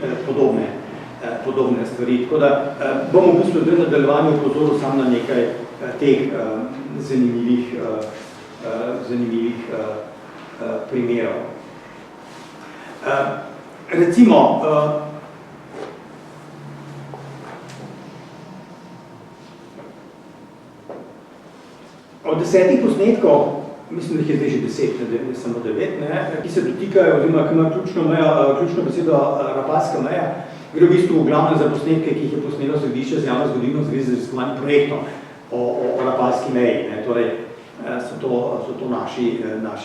podobne stvari. Tako da bomo v bistvu v nadaljevanju upozoril samo na nekaj teh zanimivih primerov. Recimo, od 10 posnetkov, mislim, da jih je zdaj že 10, ne samo 9, ki se dotikajo, oziroma ki ima ključno besedo rapalska meja, gre v bistvu v glavnem za posnetke, ki jih je posnelo središče z javno zgodovino v zvezi z raziskovanjem projektov o rapalski meji. Torej, so to naši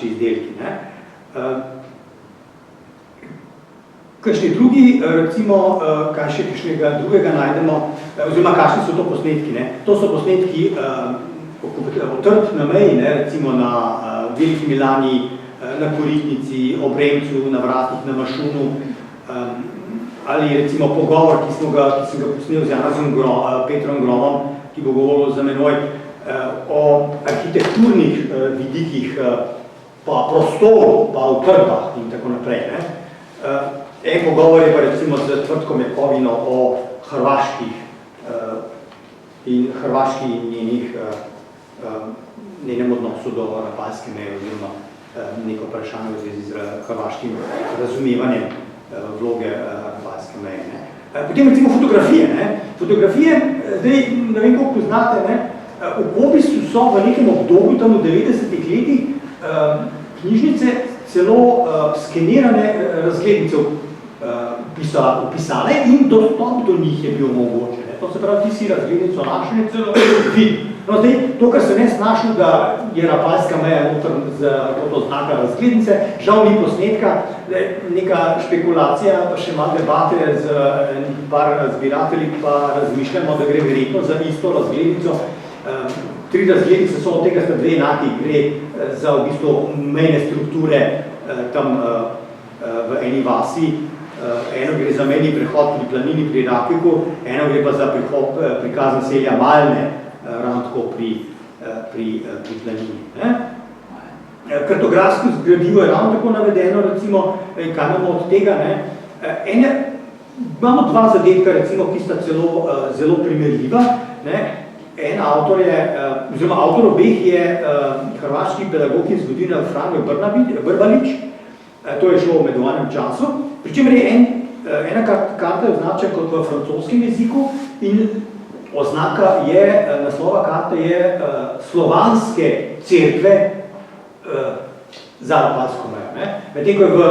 izdelki. Kakšni drugi, recimo, kaj še kakšnega drugega najdemo, oziroma kakšni so to posnetki. To so posnetki otrt na meji, recimo na Veliki Milani, na Koritnici, Obremcu, na Vratih, na Mašunu, ali recimo pogovor, ki sem ga posnel z Janezom Petrom Gromom, ki bo govoril za menoj o arhitekturnih vidikih, pa prostoru, pa utrdbah in tako naprej. En pogovor je pa recimo z Tvrtko Mekovino o Hrvaški in njenem odnosu do rapalske meje oziroma neko vprašanje v zvezi z hrvaškim razumevanjem vloge rapalske meje. Potem recimo fotografije. Fotografije, zdaj ne vem, koliko poznate, v opisu so v nekem obdobju, tam v 90-ih letih, knjižnice celo skenirane razglednice upisane in dostop do njih je bil mogoče. To se pravi, ti si razglednico našel in celo vid. No, zdaj, to, kar sem jaz našel, da je rapalska meja to znaka razglednice, žal ni posnetka, neka špekulacija, pa še malo debate z par zbiratelji, pa razmišljamo, da gre verjetno za isto razglednico. 3 razglednice so, od tega sta 2 enaki, gre za v bistvu mejne strukture tam v eni vasi. Eno gre za mejni prehod pri planini pri Rakiku, eno gre pa za prikaz naselja Malne, ravno tako pri planini. Kartografsko gradivo je ravno tako navedeno, recimo, kaj imamo od tega. Imamo 2 zadetka, recimo, ki sta zelo primerljiva. En avtor je, oziroma avtor obeh je hrvaški pedagog in zgodovina Franjo Brbalić. To je šlo v medovanem času. Pričemer je en ena karta je označena kot v francoskem jeziku in oznaka je, naslova karte je slovanske cerkve za Rapalsko mejo. Medtem ko je v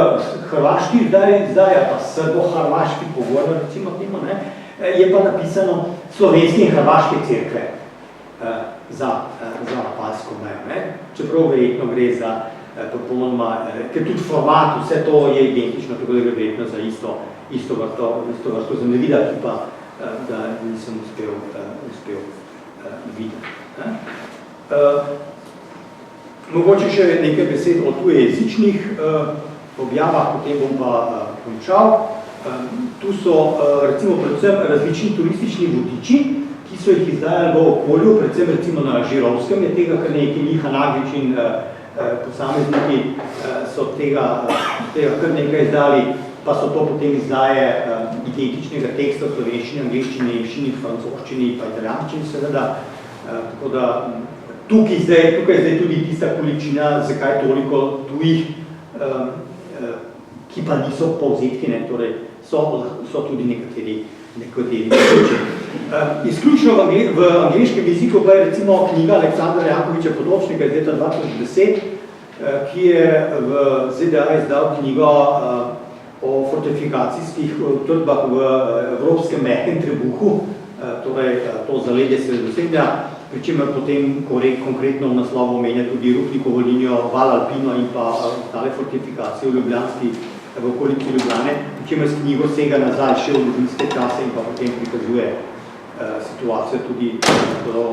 hrvaški, zdaj je pa srbo-hrvaški pogovor, recimo temu, je pa napisano slovenske in hrvaške cerkve za Rapalsko mejo. Čeprav verjetno gre za popolnoma, ker tudi format, vse to je identično, tako da gre verjetno za isto vrsto zemljevida, ki pa da nisem uspel videti. Mogoče še nekaj besed o tujejezičnih objavah, potem bom pa končal. Tu so recimo predvsem različni turistični vodiči, ki so jih izdajali v okolju, predvsem recimo na Žirovskem je tega, kar nekaj Miha Naglič in posamezniki so tega kar nekaj izdali, pa so to potem izdaje identičnega teksta v slovenščini, angleščini, nemščini, francoščini pa italijanščini seveda. Tako da tukaj zdaj tudi tista količina, zakaj toliko tujih, ki pa niso povzetki, torej so tudi nekateri vodiči. Izključno v angleškem jeziku pa je recimo knjiga Aleksandra Jankoviča Potočnika iz leta 2010, ki je v ZDA izdal knjigo o fortifikacijskih utrdbah v evropskem mehkem trebuhu, torej to zaledje Sredozemlja, pri čemer potem konkretno v naslovu omenja tudi Rupnikovo linijo, Val Alpino in pa ostale fortifikacije v okolici Ljubljane, pri čemer s knjigo sega nazaj še v zgodovinske čase in pa potem prikazuje situacijo tudi do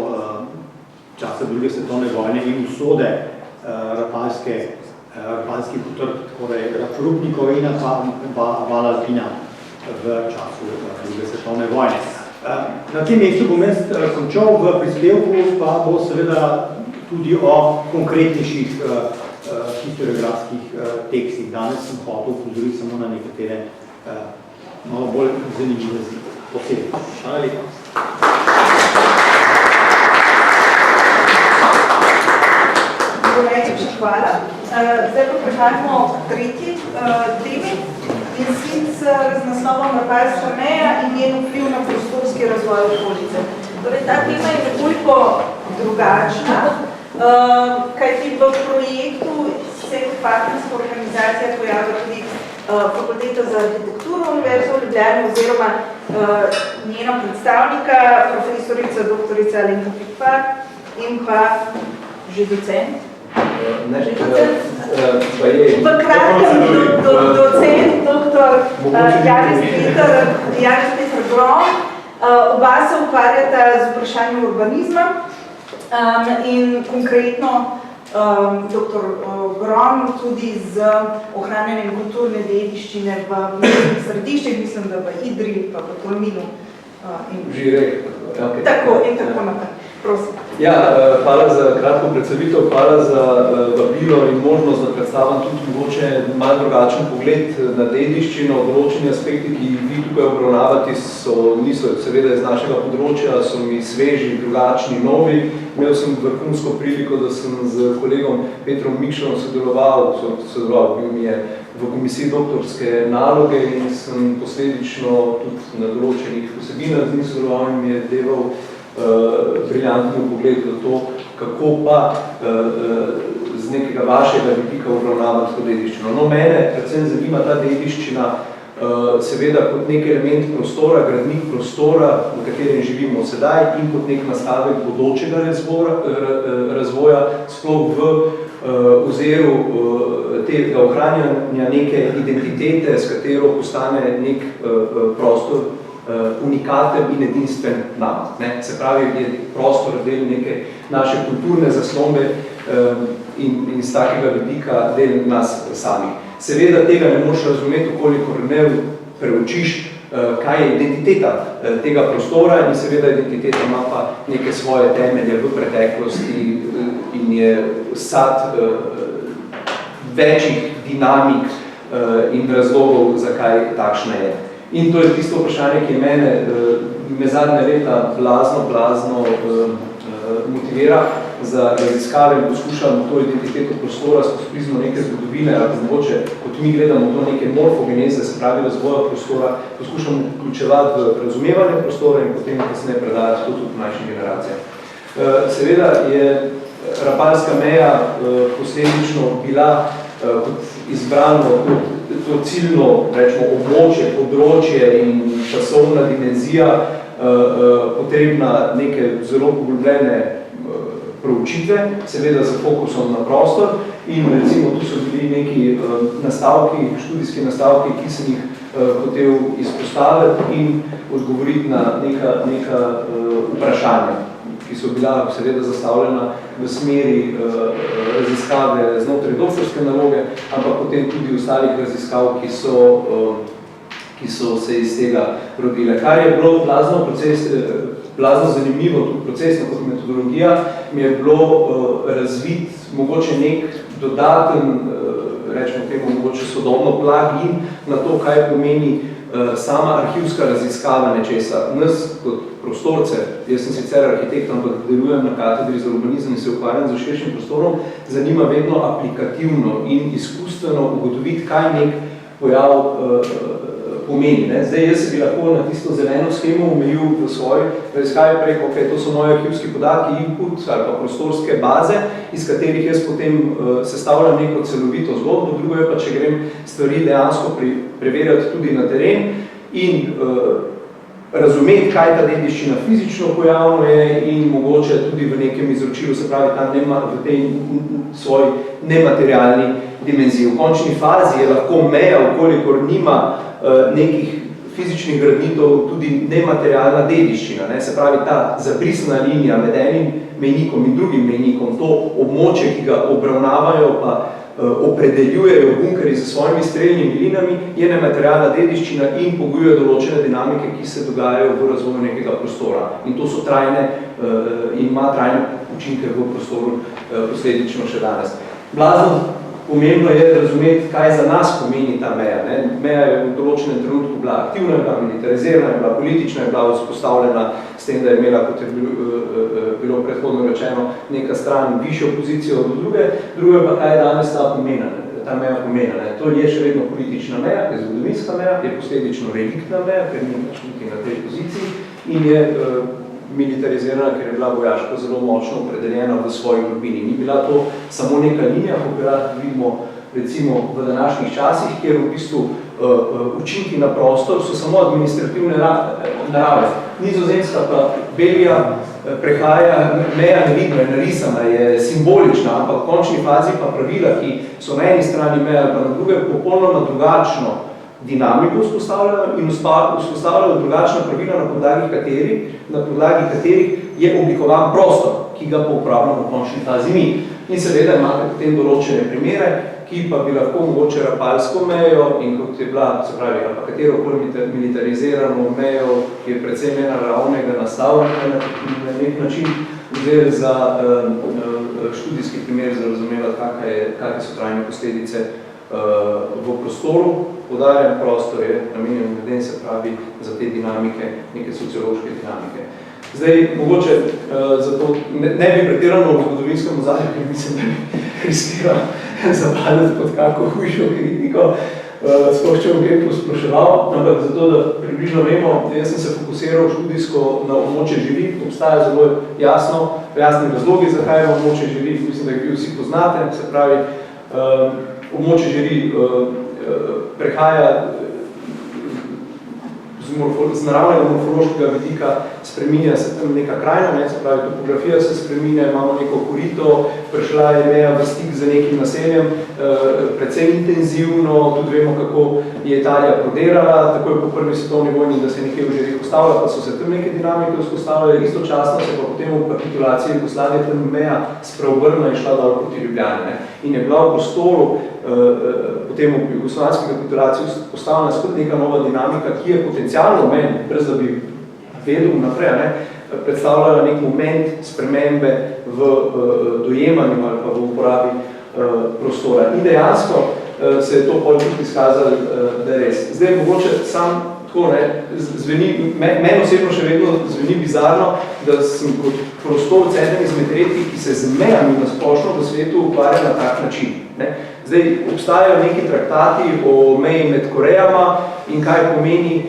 časa druge svetovne vojne in usode rapalskih utrdb, torej Rupnikova in pa Val Alpina v času druge svetovne vojne. Na tem mestu bom jaz končal, v prispevku pa bo seveda tudi o konkretnejših historiografskih tekstih. Danes sem hotel upozoriti samo na nekatere malo bolj zanimive posebej. Hvala lepa. Hvala. Zdaj pa prehajamo k tretji temi, in sicer z naslovom Rapalska meja in njen vpliv na prostorski razvoj okolice. Torej, ta tema je nekoliko drugačna, kajti v projektu se je partnerska organizacija pojavila tudi Fakulteta za arhitekturo Univerze v Ljubljani oziroma njena predstavnika, profesorica doktorica Alenka Fikfar in pa že docent. V kratkem docent, doktor Janez Peter Grom, oba se ukvarjata z vprašanjem urbanizma in konkretno doktor Grom tudi z ohranjanjem kulturne dediščine v mestnih središčih, mislim, da v Idriji, pa v Tolminu. Žirek. Tako in tako naprej. Prosim. Ja, hvala za kratko predstavitev, hvala za vabilo in možnost, da predstavim tudi mogoče malo drugačen pogled na dediščino. Določeni aspekti, ki vi tukaj obravnavati, niso seveda iz našega področja, so mi sveži, drugačni, novi. Imel sem vrhunsko priliko, da sem z kolegom Petrom Mikšom sodeloval, bil mi je v komisiji doktorske naloge in sem posledično tudi na določenih vsebinah z njih sodeloval in mi je deval briljantni pogled na to, kako pa z nekega vašega vidika obravnavati to dediščino. No, mene predvsem zanima ta dediščina seveda kot nek element prostora, gradnik prostora, v katerem živimo sedaj in kot nek nastavek bodočega razvoja, sploh v oziru tega ohranjanja neke identitete, s katero postane nek prostor unikaten in edinstven nam. Se pravi, je prostor del neke naše kulturne zaslombe in z takega vidika del nas samih. Seveda tega ne moš razumeti, kolikor ne preučiš, kaj je identiteta tega prostora in seveda identiteta ima pa neke svoje temelje v preteklosti in je sad večjih dinamik in razlogov, zakaj takšna je. In to je tisto vprašanje, ki me zadnje leta blazno motivira za raziskave in poskušamo to identiteto prostora skozi prizmo neke zgodovine, ali mogoče, kot mi gledamo to neke morfogeneze, se pravi razvoja prostora, poskušamo vključevati v razumevanje prostora in potem kasneje predajati to tudi mlajšim generacijam. Seveda je Rapalska meja posledično bila kot izbrano to ciljno, rečemo, območje, področje in časovna dimenzija potrebna neke zelo poglobljene proučitve, seveda z fokusom na prostor in recimo tu so bili neki nastavki, študijski nastavki, ki sem jih hotel izpostaviti in odgovoriti na neka vprašanja, ki so bila seveda zastavljena v smeri raziskave znotraj doktorske naloge, ampak potem tudi ostalih raziskav, ki so se iz tega rodile. Kar je bilo blazno zanimivo, tudi procesno kot metodologija, mi je bilo razvit mogoče nek dodaten, rečemo temu mogoče sodobno plugin na to, kaj pomeni sama arhivska raziskava nečesa. Nas kot prostorce, jaz sem sicer arhitekt, ampak delujem na katedri za urbanizem in se ukvarjam z širšim prostorom, zanima vedno aplikativno in izkustveno ugotoviti, kaj nek pojav pomeni. Ne? Zdaj, jaz bi lahko na tisto zeleno schemo omejil v svoji raziskavi preko, ok, to so moji arhivski podatki, input ali pa prostorske baze, iz katerih jaz potem sestavljam neko celovito zgodbo, drugo je pa, če grem stvari dejansko preverjati tudi na teren in razumeti, kaj ta dediščina fizično pojavno je in mogoče tudi v nekem izročilu, se pravi, v tej svoji nematerialni dimenziji. V končni fazi je lahko meja, okolikor nima nekih fizičnih gradnitev, tudi nematerialna dediščina. Ne? Se pravi, ta zabrisna linija med enim mejnikom in drugim mejnikom, to območje, ki ga obravnavajo, pa opredeljujejo bunkerji za svojimi streljnimi linami, je nematerialna dediščina in pogojuje določene dinamike, ki se dogajajo v razvoju nekega prostora. In to so trajne in ima trajne učinke v prostoru posledično še danes. Blazno pomembno je razumeti, kaj za nas pomeni ta meja. Ne? Meja je v določenem trenutku bila aktivna, bila militarizirana, je bila politična, je bila vzpostavljena s tem, da je imela, kot je bilo predhodno rečeno, neka stran višjo pozicijo od druge pa kaj je danes ta meja pomena. To je še vedno politična meja, je zgodovinska meja, je posledično reliktna meja, ker ni tudi na tej poziciji in je militarizirana, ker je bila vojaško zelo močno opredeljena v svoji globini. Ni bila to samo neka linija, kot vidimo recimo v današnjih časih, kjer v bistvu učinki na prostor so samo administrativne narave. Nizozemska pa Belgija prehaja, meja nevidno je narisana, je simbolična, ampak v končni fazi pa pravila, ki so na eni strani meja, pa na druge, popolnoma drugačno dinamiko vzpostavljajo in vzpostavljajo drugačna pravila, na podlagi katerih je oblikovan prostor, ki ga pa uporabljamo v končni fazi mi. In seveda imate potem določene primere, ki pa bi lahko mogoče Rapalsko mejo in kot je bila, se pravi, ali pa katerokoli militarizirano mejo, ki je predvsem nenaravnega nastavljanja na nek način, vzeli za študijski primer za razumevati, kakve so trajne posledice v prostoru. Podarjam, prostor je namenjen ljudem, se pravi, za te dinamike, neke sociološke dinamike. Zdaj, mogoče zato ne bi pretirano v zgodovinskem ozadju, ker mislim, da bi riskiral zapadati pod kako hujšo kritiko, sploh če bom kaj posploševal, ampak zato, da približno vemo, jaz sem se fokusiral študijsko na območje žiri, obstaja zelo jasni razlogi, zakaj je območje žiri, mislim, da jih vsi poznate, se pravi, območje žiri prehaja z naravnega morfološkega vidika, spreminja se tam neka krajina, se pravi, topografija se spreminja, imamo neko korito, prišla je meja v stik z nekim naseljem, precej intenzivno, tudi vemo, kako je Italija prodirala, takoj po prvi svetovni vojni, da se je nekaj v žirih postavila, pa so se tam neke dinamike vzpostavljale, istočasno se pa potem v kapitulaciji Jugoslavije tam meja spreobrnila in šla dol proti Ljubljani. In je bila v prostoru, potem v jugoslovanski kapitulaciji postavljena spet neka nova dinamika, ki je potencialno meni, brez da bi vedel naprej, predstavljala nek moment spremembe v dojemanju ali pa v uporabi prostora. In dejansko se je to pol tudi izkazalo, da je res. Zdaj, mogoče sam tako, zveni, meni osebno še vedno zveni bizarno, da sem kot prostor eden izmed redkih, ki se z mejami na splošno v svetu ukvarja na tak način. Ne? Zdaj, obstajajo neki traktati o meji med Korejama in kaj pomeni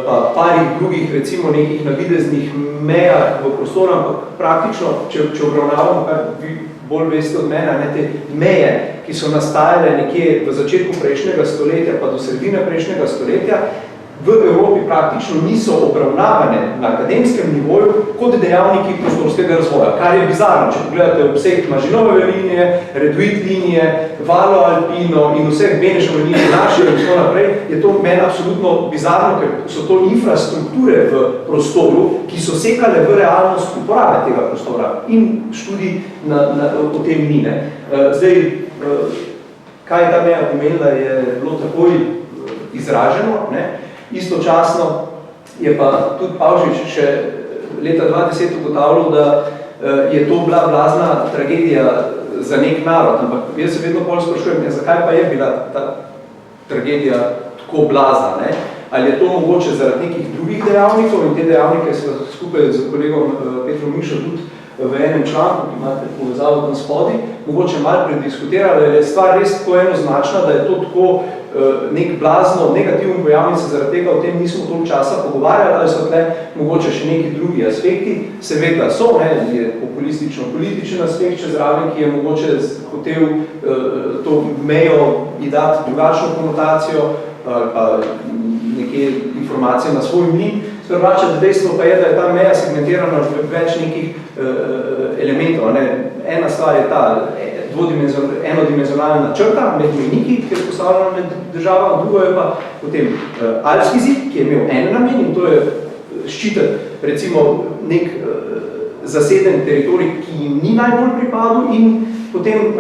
pa parih drugih, recimo nekih navideznih mejah v prostoru, ampak praktično, če obravnavamo, kar vi bolj veste od mene, ne, te meje, ki so nastajale nekje v začetku prejšnjega stoletja pa do sredine prejšnjega stoletja, v Evropi praktično niso obravnavane na akademskem nivoju kot dejavniki prostorskega razvoja, kar je bizarno. Če pogledate obseg Maginove linije, Reduit linije, Valo Alpino in vseh Benešove linije naše in tako naprej, je to meni absolutno bizarno, ker so to infrastrukture v prostoru, ki so sekale v realnost uporabe tega prostora in študij o tem ni. Zdaj, kaj ta meja pomenila, je bilo takoj izraženo, ne? Istočasno je pa tudi Pavšič še leta 2010 ugotavljal, da je to bila blazna tragedija za nek narod, ampak jaz se vedno bolj sprašujem, zakaj pa je bila ta tragedija tako blazna, ne? Ali je to mogoče zaradi nekih drugih dejavnikov in te dejavnike se skupaj z kolegom Petrom Mišo tudi v enem članku, ki imate povezavo tam spodaj, mogoče malo prediskutirali, ali je stvar res tako enoznačna, da je to tako nek blazno, negativen pojavnik, se zaradi tega o tem nismo toliko časa pogovarjali, ali so tle mogoče še neki drugi aspekti. Seveda so, ne, je populistično-političen aspekt čez raven, ki je mogoče hotel to mejo ji dati drugačno konotacijo ali pa nekje informacije na svoj mlin. Sprvača, dejstvo pa je, da je ta meja segmentirana v več nekih elementov. Ne. Ena stvar je ta enodimenzionalna črta med mejniki, ki je postavljena med državami, drugo je pa potem Alpski zid, ki je imel en namen in to je ščititi recimo nek zaseden teritorij, ki jim ni najbolj pripadal in potem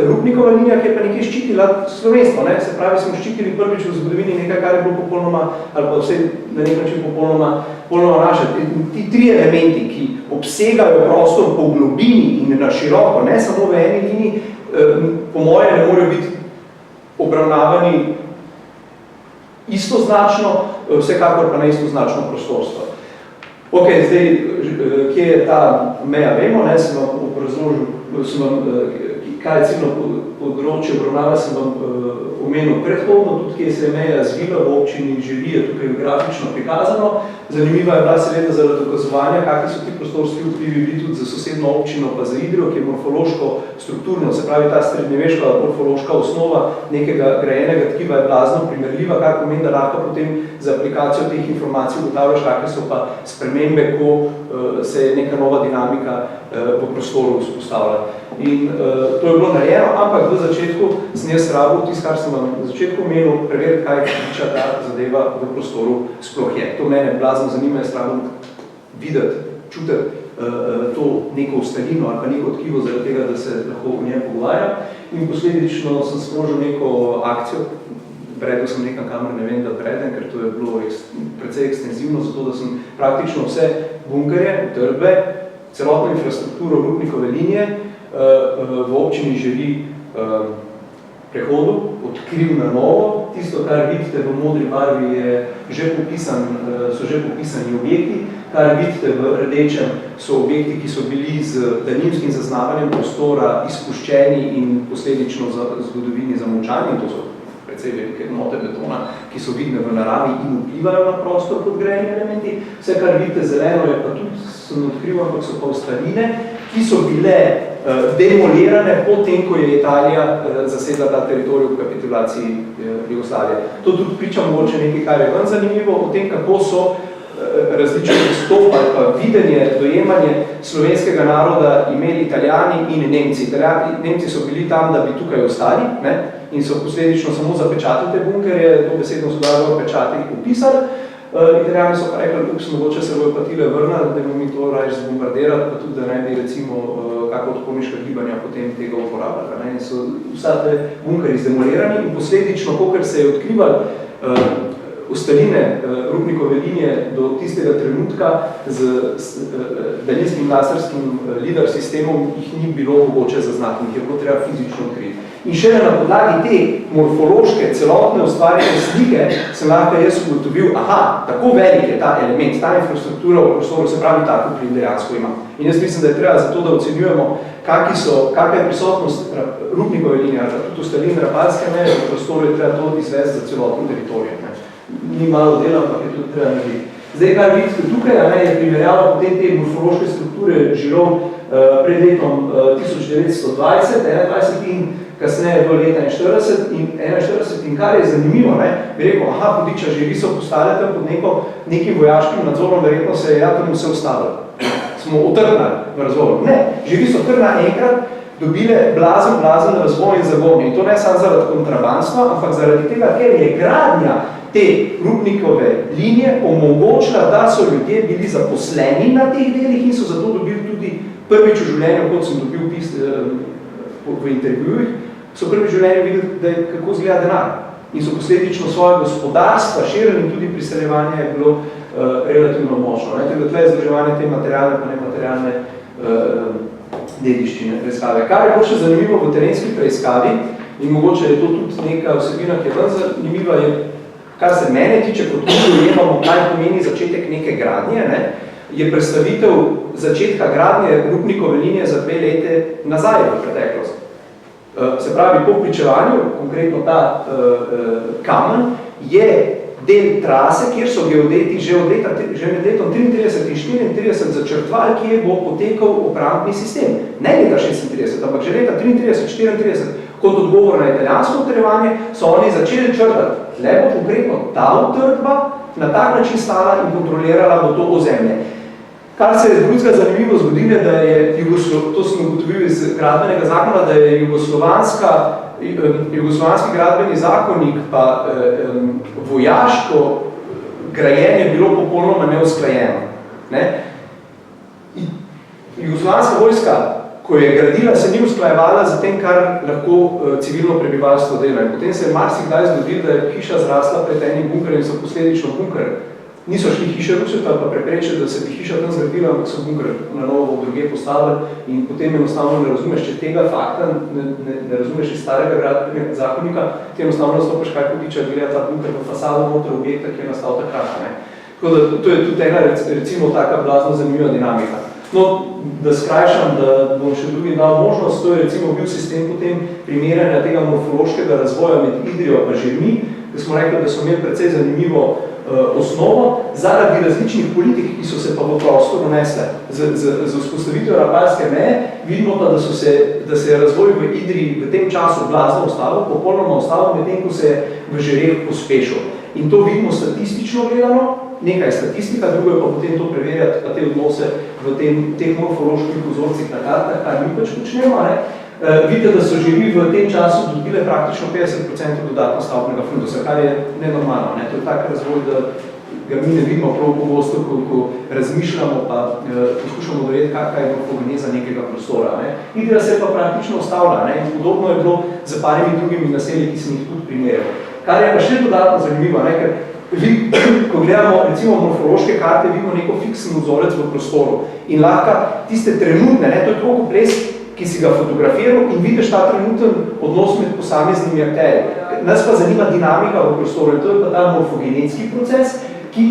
Rupnikova linija, ki je pa nekaj ščitila slovenstvo. Ne? Se pravi, smo ščitili prvič v zgodovini nekaj, kar je bilo popolnoma, ali pa vse na nek način popolnoma naše. Ti tri elementi, ki obsegajo prostor po globini in na široko, ne samo v eni liniji, po moje ne morejo biti obravnavani istoznačno, vsekakor pa ne istoznačno prostorstvo. Ok, zdaj, kje je ta meja, vemo, ne, sem vam obrazložil, kaj je ciljno področje obravnave, sem vam omenil predhodno, tudi kje se je meja zvila v občini Želije, tukaj je grafično prikazano. Zanimiva je bila seveda zaradi dokazovanja, kakvi so ti prostorski vplivi bili tudi za sosedno občino pa za Idrijo, ki je morfološko strukturno, se pravi ta srednjeveška morfološka osnova nekega grajenega tkiva je blazno primerljiva, kar pomeni, da lahko potem za aplikacijo teh informacij ugotavljaš, kakve so pa spremembe, ko se je neka nova dinamika v prostoru vzpostavlja. In to je bilo narejeno, ampak v začetku sem jaz rabil tisto, kar sem vam v začetku omenil, preveriti, kaj priča ta zadeva v prostoru sploh je. To mene blazno zanima, jaz rabim videti, čutiti to neko ostalino ali pa neko tkivo zaradi tega, da se lahko o njem pogovarjam. In posledično sem sprožil neko akcijo, bredel sem nekam kamer, ne vem, da bredem, ker to je bilo precej ekstenzivno, zato da sem praktično vse bunkerje, drbe, celotno infrastrukturo Rupnikove linije v občini Želi prehodu, odkril na novo. Tisto, kar vidite v modri barvi, so že popisani objekti, kar vidite v rdečem, so objekti, ki so bili z daljinskim zaznavanjem prostora izpuščeni in posledično za zgodovini zamolčani. To so precej velike note betona, ki so vidne v naravi in vplivajo na prostor kot grejeni elementi. Vse, kar vidite zeleno, je pa tudi, sem odkril, ampak so pa ostaline, ki so bile demolirane potem, ko je Italija zasedla ta teritorij v kapitulaciji Jugoslavije. To tudi priča mogoče nekaj, kar je ven zanimivo, o tem, kako so različni pristop ali pa videnje, dojemanje slovenskega naroda imeli Italijani in Nemci. Nemci so bili tam, da bi tukaj ostali, ne? In so posledično samo zapečatili te bunkerje, to besedno so dali pečati upisali. Italijani so pa rekli, ups, mogoče se bojo pa tile vrnali, da bomo mi to raje zbombardirati, pa tudi, da ne bi recimo kako odporniška gibanja potem tega uporabljali. Ne? In so vsa te bunkerji zdemolirani in posledično, kakor se je odkrival ostaline Rupnikove linije do tistega trenutka z daljinskim laserskim lidar sistemom jih ni bilo mogoče zaznati, jih je bilo treba fizično odkriti. In šele na podlagi te morfološke, celotne ustvarjene slike sem lahko jaz ugotovil, aha, tako velik je ta element, ta infrastruktura v prostoru, se pravi, tako vpliv dejansko ima. In jaz mislim, da je treba zato, da ocenjujemo, kakva je prisotnost Rupnikove linije, ali tudi ostalin Rapalske meje v prostoru, je treba to izvesti za celotno teritorijo. Ni malo dela, ampak je tudi treba narediti. Zdaj, kar vidite tukaj, je primerjava potem te morfološke strukture žirov pred letom 1920, 21 in kasneje v leta 41 in kar je zanimivo, bi rekel, aha, hudiča, žiri so postale tam pod nekim vojaškim nadzorom, verjetno se je tam vse ustavilo. Smo utrnali v razvoju. Ne, žiri so kar naenkrat dobile blazen razvoj in zagon. In to ne samo zaradi kontrabandstva, ampak zaradi tega, ker je gradnja te Rupnikove linije omogočila, da so ljudje bili zaposleni na teh delih in so zato dobili tudi prvič v življenju, kot sem dobil v intervjujih, so prvič v življenju videli, kako izgleda denar. In so posledično svoje gospodarstva širili in tudi priseljevanje je bilo relativno močno. Tako da tle je združevanje te materialne pa nematerialne dediščine preiskave. Kar je bolj še zanimivo v terenski preiskavi, in mogoče je to tudi neka vsebina, ki je bolj zanimiva, je, kar se mene tiče, kot dojemamo, kaj pomeni začetek neke gradnje, je predstavitev začetka gradnje Rupnikove linije za 2 lete nazaj v preteklost. Se pravi, po pričevanju, konkretno ta kamen, je del trase, kjer so geodeti že med letom 33 in 34 začrtvali, kje bo potekal obrambni sistem. Ne leta 36, ampak že leta 33, 34, kot odgovor na italijansko utrjevanje, so oni začeli črtati. Tle bo konkretno ta utrdba na tak način stala in kontrolirala bo to ozemlje. Kar se je drugega zanimivo zgodilo, da je to smo ugotovili iz gradbenega zakona, da je jugoslovanski gradbeni zakonik pa vojaško grajenje bilo popolnoma neusklajeno. Jugoslovanska vojska, ko je gradila, se ni usklajevala za tem, kar lahko civilno prebivalstvo dela. In potem se je marsikdaj zgodilo, da je hiša zrasla pred enim bunkerjem in so posledično bunker. Niso šli hiše rušiti ali pa preprečiti, da se bi hiša tam zgradila, ampak so bunker na novo druge postavili in potem enostavno ne razumeš, če tega fakta ne razumeš iz starega gradbenega zakonika, ti enostavno stopiš kaj hudiča, gleda ta bunker v fasado noter objekta, ki je nastal takrat. Tako da to je tudi ena, recimo, taka blazno zanimiva dinamika. No, da skrajšam, da bom še drugi dal možnost, to je recimo bil sistem potem primerjanja tega morfološkega razvoja med Idrijo pa Žirmi, da smo rekli, da so imeli precej zanimivo osnovo zaradi različnih politik, ki so se pa v prostoru nesle. Z vzpostavitev Rapalske meje vidimo pa, da se je razvoj v Idriji v tem času blazno ustavil, popolnoma ustavil, medtem ko se je v Žireh pospešil. In to vidimo statistično gledano, nekaj statistika, drugo je pa potem to preverjati, pa te odnose v teh morfoloških vzorcih na kartah, kar mi pač počnemo. Vidite, da so Žiri v tem času dobile praktično 50% dodatno stavbnega fundusa, kar je nenormalno. To je tak razvoj, da ga mi ne vidimo prav pogosto, ko razmišljamo pa poskušamo dojeti, kakva je morfogeneza nekega prostora. Idrija se je pa praktično ustavila in podobno je bilo z parimi drugimi naselji, ki sem jih tudi primerjal. Kar je pa še dodatno zanimivo, ker ko gledamo recimo morfološke karte, vidimo neko fiksen vzorec v prostoru in lahko tiste trenutne, to je toliko ples, ki si ga fotografiral in vidiš ta trenuten odnos med posameznimi akterji. Nas pa zanima dinamika v prostoru in to je pa ta morfogenetski proces, ki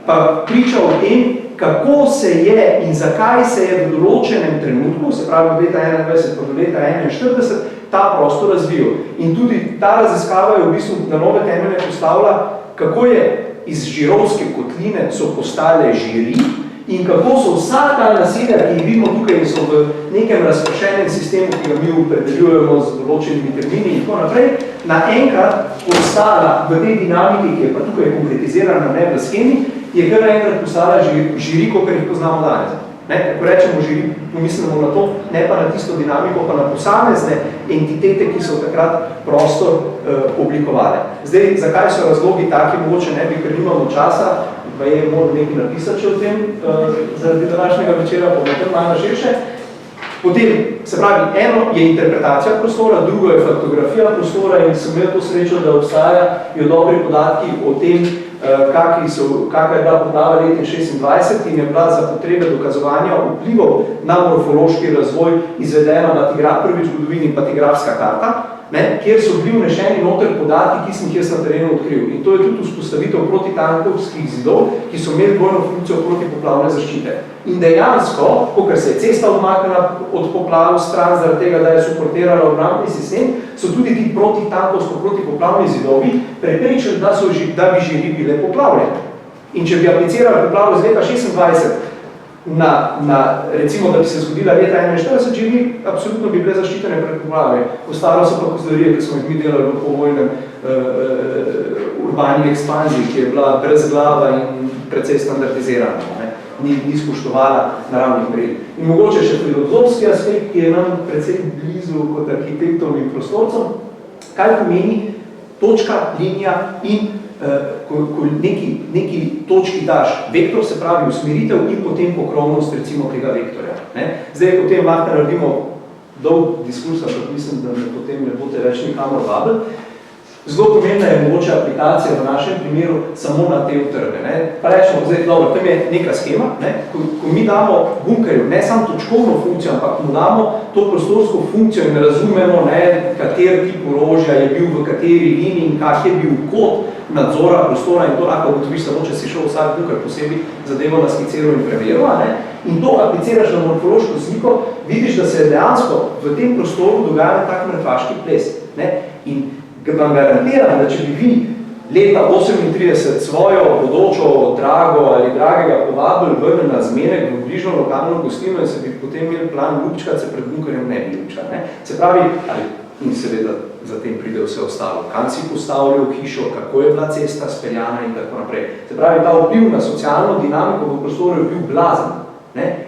pa priča o tem, kako se je in zakaj se je v določenem trenutku, se pravi od leta 21 pa do leta 41, ta prostor razvijal. In tudi ta raziskava je v bistvu na nove temelje postavila, kako je iz žirovske kotline so postale žiri in kako so vsa ta naselja, ki jih vidimo tukaj in so v nekem razpršenem sistemu, ki ga mi opredeljujemo z določenimi termini in tako naprej, naenkrat postala v tej dinamiki, ki je pa tukaj konkretizirana ne v schemi, je kar naenkrat postala žiri, kot jih poznamo danes. Ko rečemo žiri, pomislimo na to, ne pa na tisto dinamiko, pa na posamezne entitete, ki so takrat prostor oblikovali. Zdaj, zakaj so razlogi taki, mogoče ne bi, ker nimamo časa, pa je moral nekaj napisati še o tem, zaradi današnjega večera, pa bomo tam malo širše. Potem, se pravi, eno je interpretacija prostora, drugo je faktografija prostora in sem imel to srečo, da obstajajo dobri podatki o tem, kakva je bila poplava leta 26 in je bila za potrebe dokazovanja vplivov na morfološki razvoj izvedena prvič v zgodovini batigrafska karta, kjer so bili vnešeni noter podatki, ki sem jih jaz na terenu odkril. In to je tudi vzpostavitev protitankovskih zidov, ki so imeli dvojno funkcijo protipoplavne zaščite. In dejansko, ko se je cesta odmaknila od poplav stran zaradi tega, da je suportirala obrambni sistem, so tudi ti protitankovsko-protipoplavni zidovi preprečili, da bi žiri bile poplavljene. In če bi aplicirali poplavo iz leta 26 recimo, da bi se zgodila leta 41, žiri absolutno bi bile zaščitene pred poplavami. Ostalo so pa kozlarije, ki smo jih mi delali v povojnem urbani ekspanziji, ki je bila brezglava in precej standardizirana. Ni spoštovala naravnih meril. In mogoče še filozofski aspekt, ki je nam precej blizu kot arhitektom in prostorcem, kaj pomeni točka, linija in ko neki točki daš vektor, se pravi usmeritev in potem pokrovnost recimo tega vektorja. Zdaj, potem lahko naredimo dolg diskurs, ampak mislim, da me potem ne boste več nikamor vabili. Zelo pomembna je mogoče aplikacija v našem primeru samo na te utrbe. Pa rečemo, zdaj, dobro, tam je neka schema, ko mi damo bunkerju ne samo točkovno funkcijo, ampak mu damo to prostorsko funkcijo in razumemo, kater tip orožja je bil v kateri liniji in kak je bil kod nadzora prostora in to lahko ugotoviš samo, če si šel vsak bunker posebej zadevo naskiciral in preveril, in to apliciraš na morfološko sliko, vidiš, da se je dejansko v tem prostoru dogaja tak mrtvaški ples. In vam garantiram, da če bi vi leta 38 svojo bodočo drago ali dragega povabili vrne na zmenek v bližno lokalno gostilno in se bi potem imeli plan ljubčkati, se pred bunkerjem ne bi ljubčkati. Se pravi, in seveda zatem pride vse ostalo, kam si postavljal hišo, kako je bila cesta speljana in tako naprej. Se pravi, ta vpliv na socialno dinamiko v prostoru je bil blazen.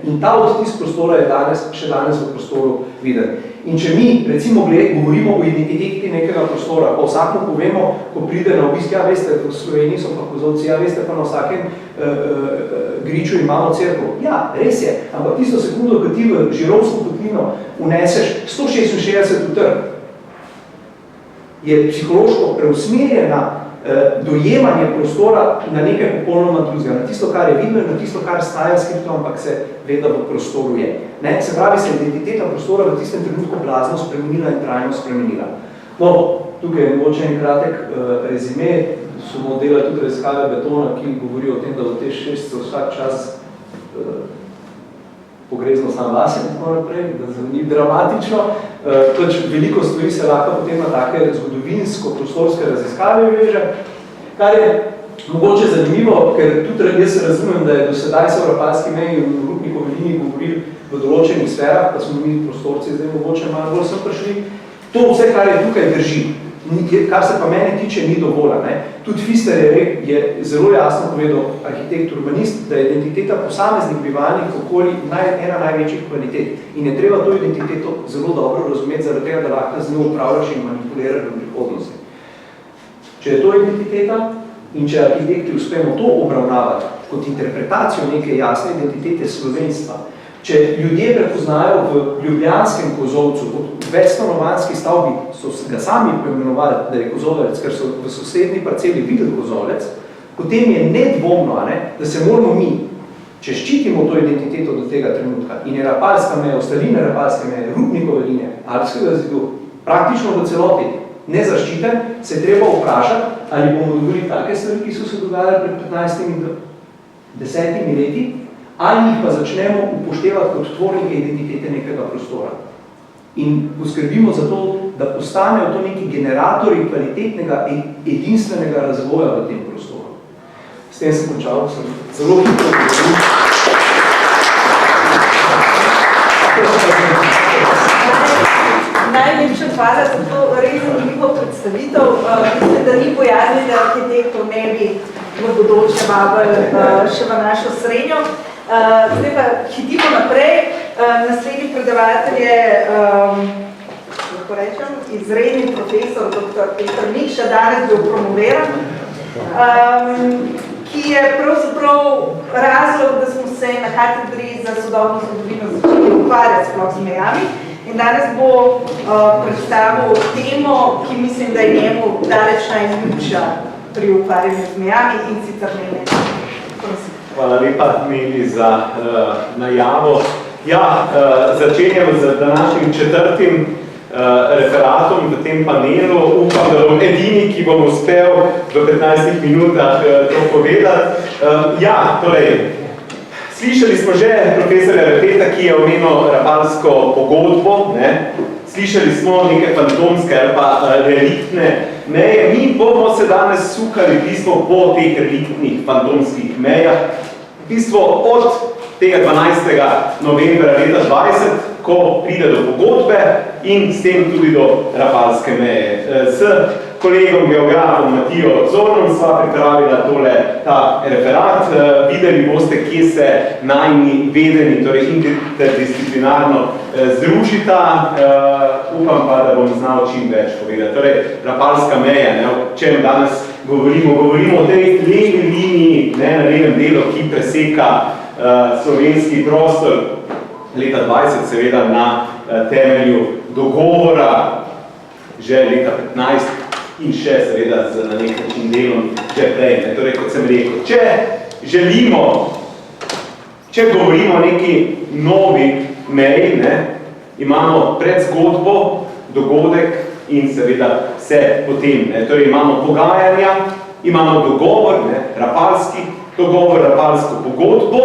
In ta odtis prostora je še danes v prostoru viden. In če mi, recimo, govorimo o identiteti nekega prostora, pa vsakmu povemo, ko pride na obisk, veste, v Sloveniji so pa kozovci, veste, pa na vsakem griču imamo cerkev. Ja, res je, ampak tisto sekundo, ko ti v Žirovsko kotlino uneseš 166 utrg, je psihološko preusmerjena dojemanje prostora na nekaj popolnoma drugega, na tisto, kar je vidno in na tisto, kar staja skripto, ampak se ve, da v prostoru je. Se pravi, se identiteta prostora v tistem trenutku blazno spremenila in trajno spremenila. No, tukaj je mogoče en kratek rezime, smo delali tudi raziskave betona, ki govori o tem, da v te 6 se vsak čas pogrezno sam vase in tako naprej, da ni dramatično. Veliko stvari se lahko potem na take zgodovinsko-prostorske raziskave veže, kar je mogoče zanimivo, ker tudi jaz razumem, da je do sedaj se v Rapalski meji in v Rupnikovi liniji govorili v določenih sferah, pa smo mi prostorci zdaj mogoče malo bolj sem prišli. To vse, kar je tukaj drži, kar se pa mene tiče, ni dovolj. Tudi Pfister je zelo jasno povedal, arhitekt, urbanist, da je identiteta posameznih bivalnih okolij ena največjih kvalitet. In je treba to identiteto zelo dobro razumeti, zaradi tega, da lahko z njo upravljaš in manipuliraš v prihodnosti. Če je to identiteta in če arhitekti uspemo to obravnavati kot interpretacijo neke jasne identitete slovenstva, če ljudje prepoznajo v ljubljanskem kozolcu, v večstanovanjski stavbi, so ga sami poimenovali, da je kozolec, ker so v sosednji parceli videli kozolec, potem je nedvomno, da se moramo mi, če ščitimo to identiteto do tega trenutka in je Rapalska meja, ostaline Rapalske meje, Rupnikove linije, Alpskega zidu, praktično v celoti nezaščiten, se je treba vprašati, ali bomo dovolili take stvari, ki so se dogajali pred 15 in 10 leti, ali jih pa začnemo upoštevati kot tvornike identitete nekega prostora. In poskrbimo za to, da postanejo to neki generatorji kvalitetnega in edinstvenega razvoja v tem prostoru. S tem sem končal, sem zelo hitro govoril. Najlepša hvala za to res zanimivo predstavitev. Mislim, da ni bojazni, da arhitektov ne bi v bodoče vabili še v našo srednjo. Zdaj pa hitimo naprej. Naslednji predavatelj je izredni profesor dr. Peter Mikša, danes bil promoviran, ki je pravzaprav razlog, da smo se na katedri za sodobno zgodovino začeli ukvarjati sploh z mejami. In danes bo predstavil temo, ki mislim, da je njemu daleč najljubša pri ukvarjanju z mejami in sicer mejne. Hvala lepa, Meli, za najavo. Ja, začenjam z današnjim četrtim referatom v tem panelu. Upam, da bom edini, ki bom uspel v 15 minutah to povedati. Ja, torej, slišali smo že profesorja Repeta, ki je omenil Rapalsko pogodbo, ne? Slišali smo neke fantomske ali pa reliktne meje. Mi bomo se danes sukali v bistvu po teh reliktnih fantomskih mejah. V bistvu od tega 12. novembra leta 20, ko pride do pogodbe in s tem tudi do Rapalske meje. S kolegom geografom Matijo Zornom sva pripravila ta referat. Videli boste, kje se najni vedeni, torej interdisciplinarno združita. Upam pa, da bom znal čim več povedati. Torej, Rapalska meja, ne, o čem danes govorimo o tej levi liniji, ne, na levem delu, ki preseka slovenski prostor leta 20, seveda na temelju dogovora že leta 15 in še seveda z na nek način delom že prej. Torej, kot sem rekel, če govorimo o neki novi meji, ne, imamo predzgodbo, dogodek in seveda vse potem. Ne. Torej, imamo pogajanja, imamo dogovor, ne, rapalski dogovor, rapalsko pogodbo,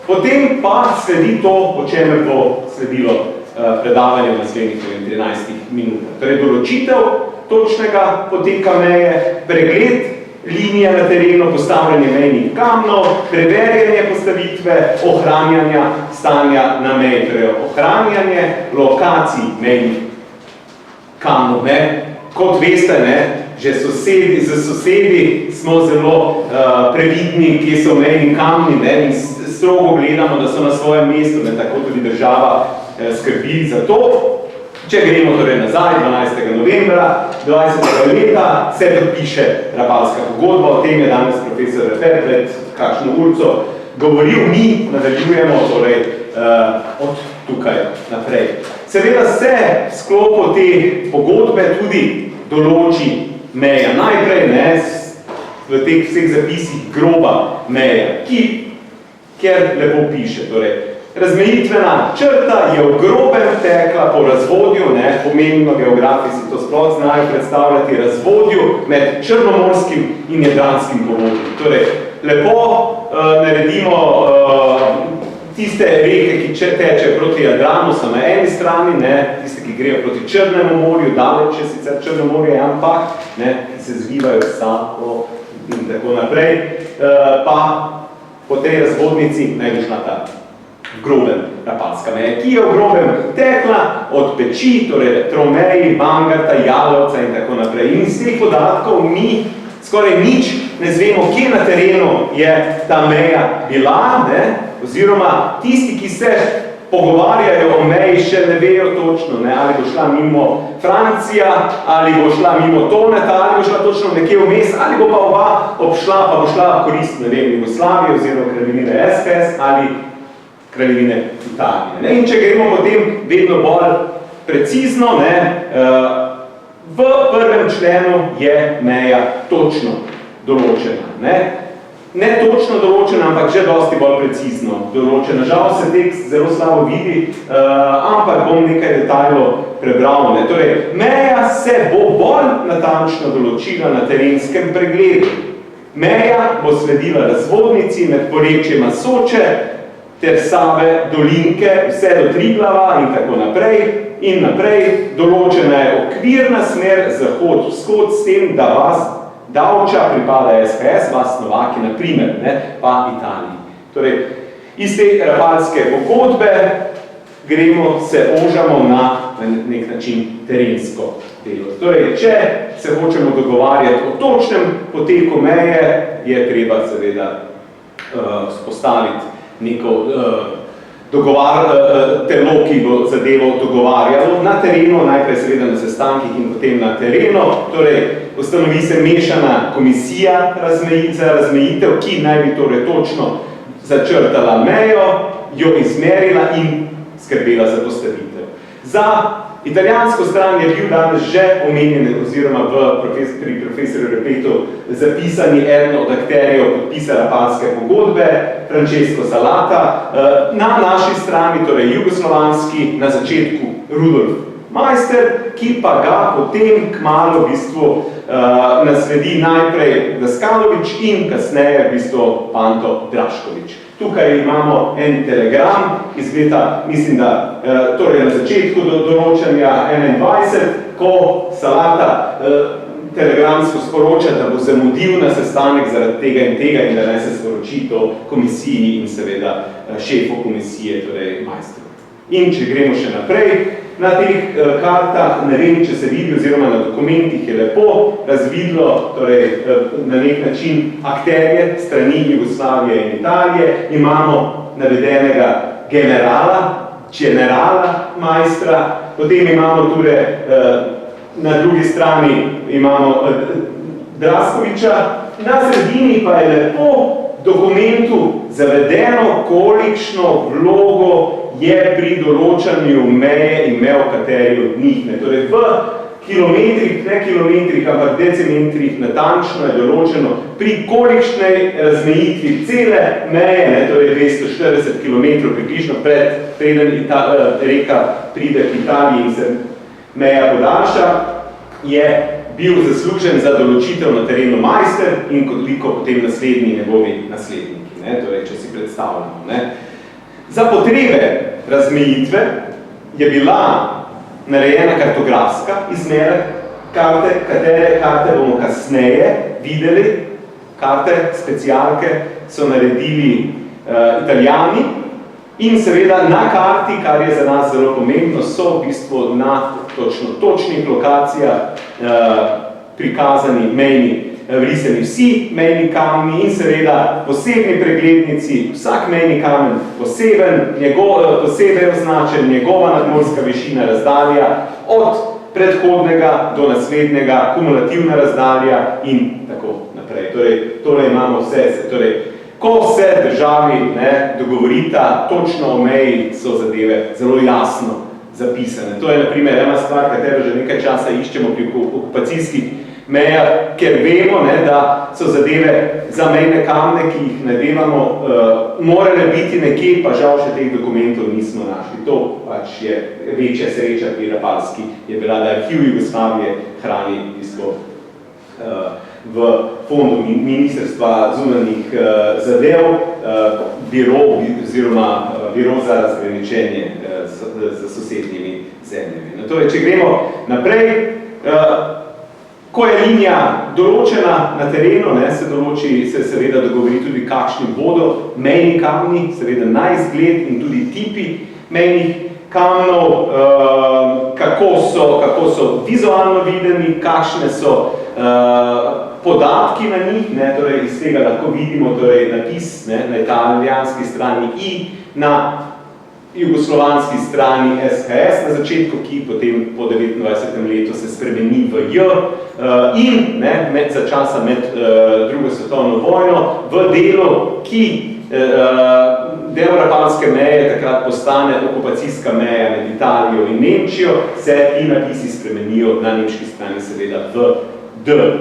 potem pa sledi to, o čemer bo sledilo predavanje v naslednjih 13 minutah. Torej, določitev točnega poteka meje, pregled linije na terenu, postavljanje mejnih kamnov, preverjanje postavitve, ohranjanja stanja na meji, torej ohranjanje lokacij mejnih kamnov. Kot veste, ne, že z sosedi smo zelo previdni, kje so mejni kamni, ne, in strogo gledamo, da so na svojem mestu, ne, tako tudi država skrbi za to. Če gremo torej nazaj, 12. novembra 20. leta, se podpiše Rapalska pogodba, o tem je danes profesor Refer pred kakšno urco govoril, mi nadaljujemo torej od tukaj naprej. Seveda se v sklopu te pogodbe tudi določi meja. Najprej, ne, v teh vseh zapisih groba meja, kjer lepo piše, torej, razmejitvena črta je v grobem tekla po razvodju, ne, pomembno geografi si to sploh znajo predstavljati, razvodju med Črnomorskim in Jadranskim povodjem. Torej, lepo naredimo tiste reke, ki tečejo proti Jadranu, so na eni strani, ne, tiste, ki grejo proti Črnemu morju, daleč je sicer Črno morje, ampak, ne, ki se zvivajo Savo in tako naprej, pa po tej razvodnici naj bi šla ta grobem Rapalska meja, ki je v grobem tekla od Peči, torej Tromeji, Bangarta, Jalovca in tako naprej. In iz teh podatkov mi skoraj nič ne zvemo, kje na terenu je ta meja bila, ne, oziroma tisti, ki se pogovarjajo o meji, še ne vejo točno, ne, ali bo šla mimo Francija, ali bo šla mimo Toneta, ali bo šla točno nekje vmes, ali bo pa oba obšla, pa bo šla v korist, ne vem, Jugoslavije oziroma Kraljevine SHS ali Kraljevine Italije. Ne? In če gremo potem vedno bolj precizno, ne, v prvem členu je meja točno določena. Ne točno določena, ampak že dosti bolj precizno določena. Žal se tekst zelo slabo vidi, ampak bom nekaj detajlov prebral. Ne? Torej, meja se bo bolj natančno določila na terenskem pregledu. Meja bo sledila razvodnici med porečjema Soče, ter Save, Dolinke, vse do Triglava in tako naprej. In naprej določena je okvirna smer zahod-vzhod s tem, da vas Davča pripada SHS, vas Novaki, na primer, ne, pa Italiji. Torej, iz te Rapalske pogodbe gremo, se ožamo na nek način terensko delo. Torej, če se hočemo dogovarjati o točnem poteku meje, je treba seveda spostaviti neko telo, ki bo zadevo dogovarjalo na terenu, najprej seveda na sestankih in potem na terenu. Torej, ustanovi se mešana komisija za razmejitev, ki naj bi torej točno začrtala mejo, jo izmerila in skrbela za postavitev. Za italijansko stran je bil danes že omenjen, oziroma pri profesorju Repetu zapisani eden od akterjev podpisa Rapalske pogodbe, Francesco Salata, na naši strani, torej jugoslovanski, na začetku Rudolf Meister, ki pa ga potem kmalu v bistvu nasledi najprej Daskalovič in kasneje v bistvu Panto Draškovič. Tukaj imamo en telegram iz leta, mislim, da torej na začetku določanja 21, ko Salata telegramsko sporoča, da bo zamudil na sestanek zaradi tega in da naj se sporoči to komisiji in seveda šefu komisije, torej Meisteru. In če gremo še naprej, na teh kartah, ne vem, če se vidi, oziroma na dokumentih je lepo razvidlo, torej na nek način akterje strani Jugoslavije in Italije. Imamo navedenega generala Meistra, potem imamo tudi na drugi strani imamo Draskoviča, na sredini pa je lepo v dokumentu zavedeno, kolikšno vlogo je pri določanju meje imel kateri od njih. Torej v kilometrih, ne kilometrih, ampak decimetrih natančno je določeno, pri kolikšnej razmejitvi cele meje, torej 240 km približno preden reka pride k Italiji in se meja podaljša, je bil zaslužen za določitev na terenu Meister in koliko potem naslednji njegovi nasledniki, torej če si predstavljamo. Za potrebe razmejitve je bila narejena kartografska izmera karte, katere karte bomo kasneje videli. Karte, specialke so naredili Italijani in seveda na karti, kar je za nas zelo pomembno, so v bistvu na točnih lokacijah prikazani mejni vrisani vsi mejni kamni in seveda posebni preglednici, vsak mejni kamen posebej označen, njegova nadmorska višina razdalja od predhodnega do naslednjega, kumulativna razdalja in tako naprej. Torej imamo vse, ko se državi dogovorita točno o meji, so zadeve zelo jasno zapisane. To je na primer ena stvar, katero že nekaj časa iščemo pri okupacijskih meja, ker vemo, da so zadeve za mejne kamne, ki jih nadevamo, morale biti nekje, pa žal še teh dokumentov nismo našli. To pač je večja sreča pri Rapalski, je bila, da arhiv Jugoslavije hrani v fondu Ministrstva zunanjih zadev, biro za razgraničenje z sosednjimi zemljami. Torej, če gremo naprej, ko je linija določena na terenu, se seveda dogovori tudi, kakšni bodo mejni kamni, seveda na izgled in tudi tipi mejnih kamnov, kako so vizualno videni, kakšne so podatki na njih, torej iz tega lahko vidimo napis na italijanski strani I, na jugoslovanski strani SHS na začetku, ki potem po 29. letu se spremeni v J in za časa med drugo svetovno vojno v delu, ki del Rapalske meje takrat postane okupacijska meja med Italijo in Nemčijo, se ti napisi spremenijo na nemški strani seveda v D.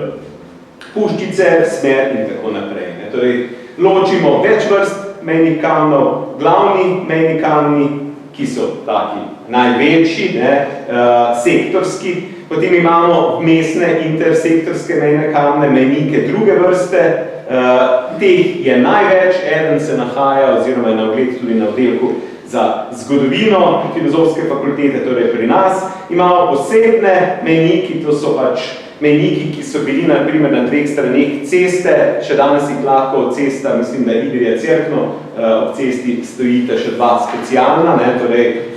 Puščice, smer in tako naprej. Torej, ločimo več vrst mejnih kamnov, glavni mejni kamni, ki so taki največji, sektorski, potem imamo vmesne intersektorske mejne kamne, mejnike druge vrste, teh je največ, eden se nahaja oziroma je na ogled tudi na oddelku za zgodovino filozofske fakultete, torej pri nas. Imamo posebne mejniki, to so pač mejniki, ki so bili na primer na dveh straneh ceste, še danes jih lahko od cesta, mislim, da je Iberija Cerkno, ob cesti stojita še dva specialna,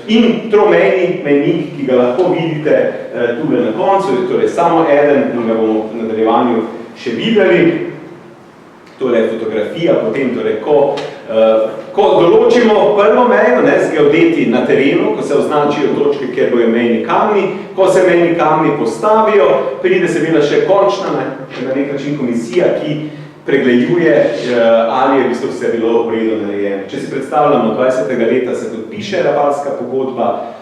in tromejni mejnik, ki ga lahko vidite tukaj na koncu, torej samo eden, in ga bomo v nadaljevanju še videli. Torej fotografija, potem ko določimo prvo mejo z geodeti na terenu, ko se označijo točke, kjer bojo mejni kamni, ko se mejni kamni postavijo, pride seveda še končna, na nek način komisija, ki pregleduje, ali je v bistvu vse bilo v redu narejeno. Če si predstavljamo, 20. leta se podpiše Rapalska pogodba,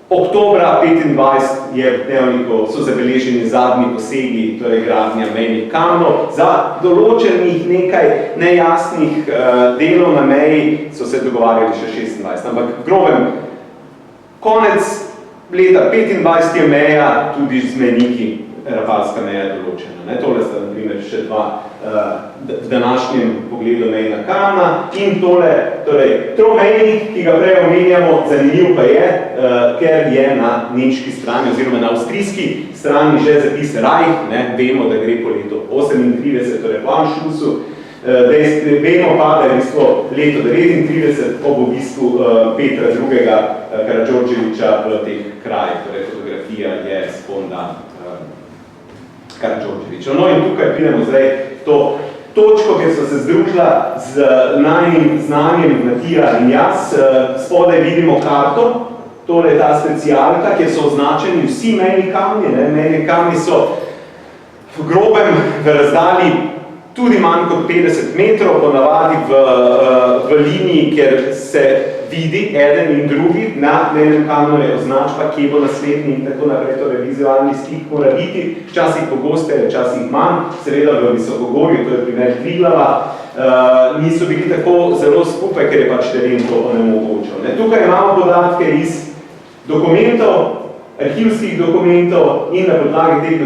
Oktobra 25 je v dnevniku so zabeleženi zadnji posegi, torej gradnja mejnih kamnov. Za določenih nekaj nejasnih delov na meji so se dogovarjali še 26, ampak v grobem konec leta 25 je meja tudi z mejniki, Rafalska meja je določena. Tole sta na primer še dva v današnjem pogledu mejna kamna in tole, torej tromejnik, ki ga prej omenjamo, zanimiv pa je, ker je na nemški strani oziroma na avstrijski strani že zapis Reich, vemo, da gre po letu 38, torej po Anschlussu, vemo pa, da je v bistvu leto 39 ob obisku Petra II. Karadžordževiča v teh krajih, torej fotografija je sponda Karadžordževiča. No in tukaj pridemo zdaj to točko, kjer so se združila z najnim znanjem Matija in jaz. Spodaj vidimo karto, tole je ta specialka, kjer so označeni vsi mejni kamni. Mejni kamni so v grobem v razdalji tudi manj kot 50 metrov, ponavadi v liniji, kjer se vidi eden in drugi, na mejnem kamnu je označba, kje bo naslednji in tako naprej, torej vizualni stik mora biti, včasih pogosteje, včasih manj, seveda v Visokogorju, to je primer Triglava, niso bili tako zelo skupaj, ker je pač teren to onemogočal. Tukaj imamo podatke iz dokumentov, arhivskih dokumentov in na podlagi teh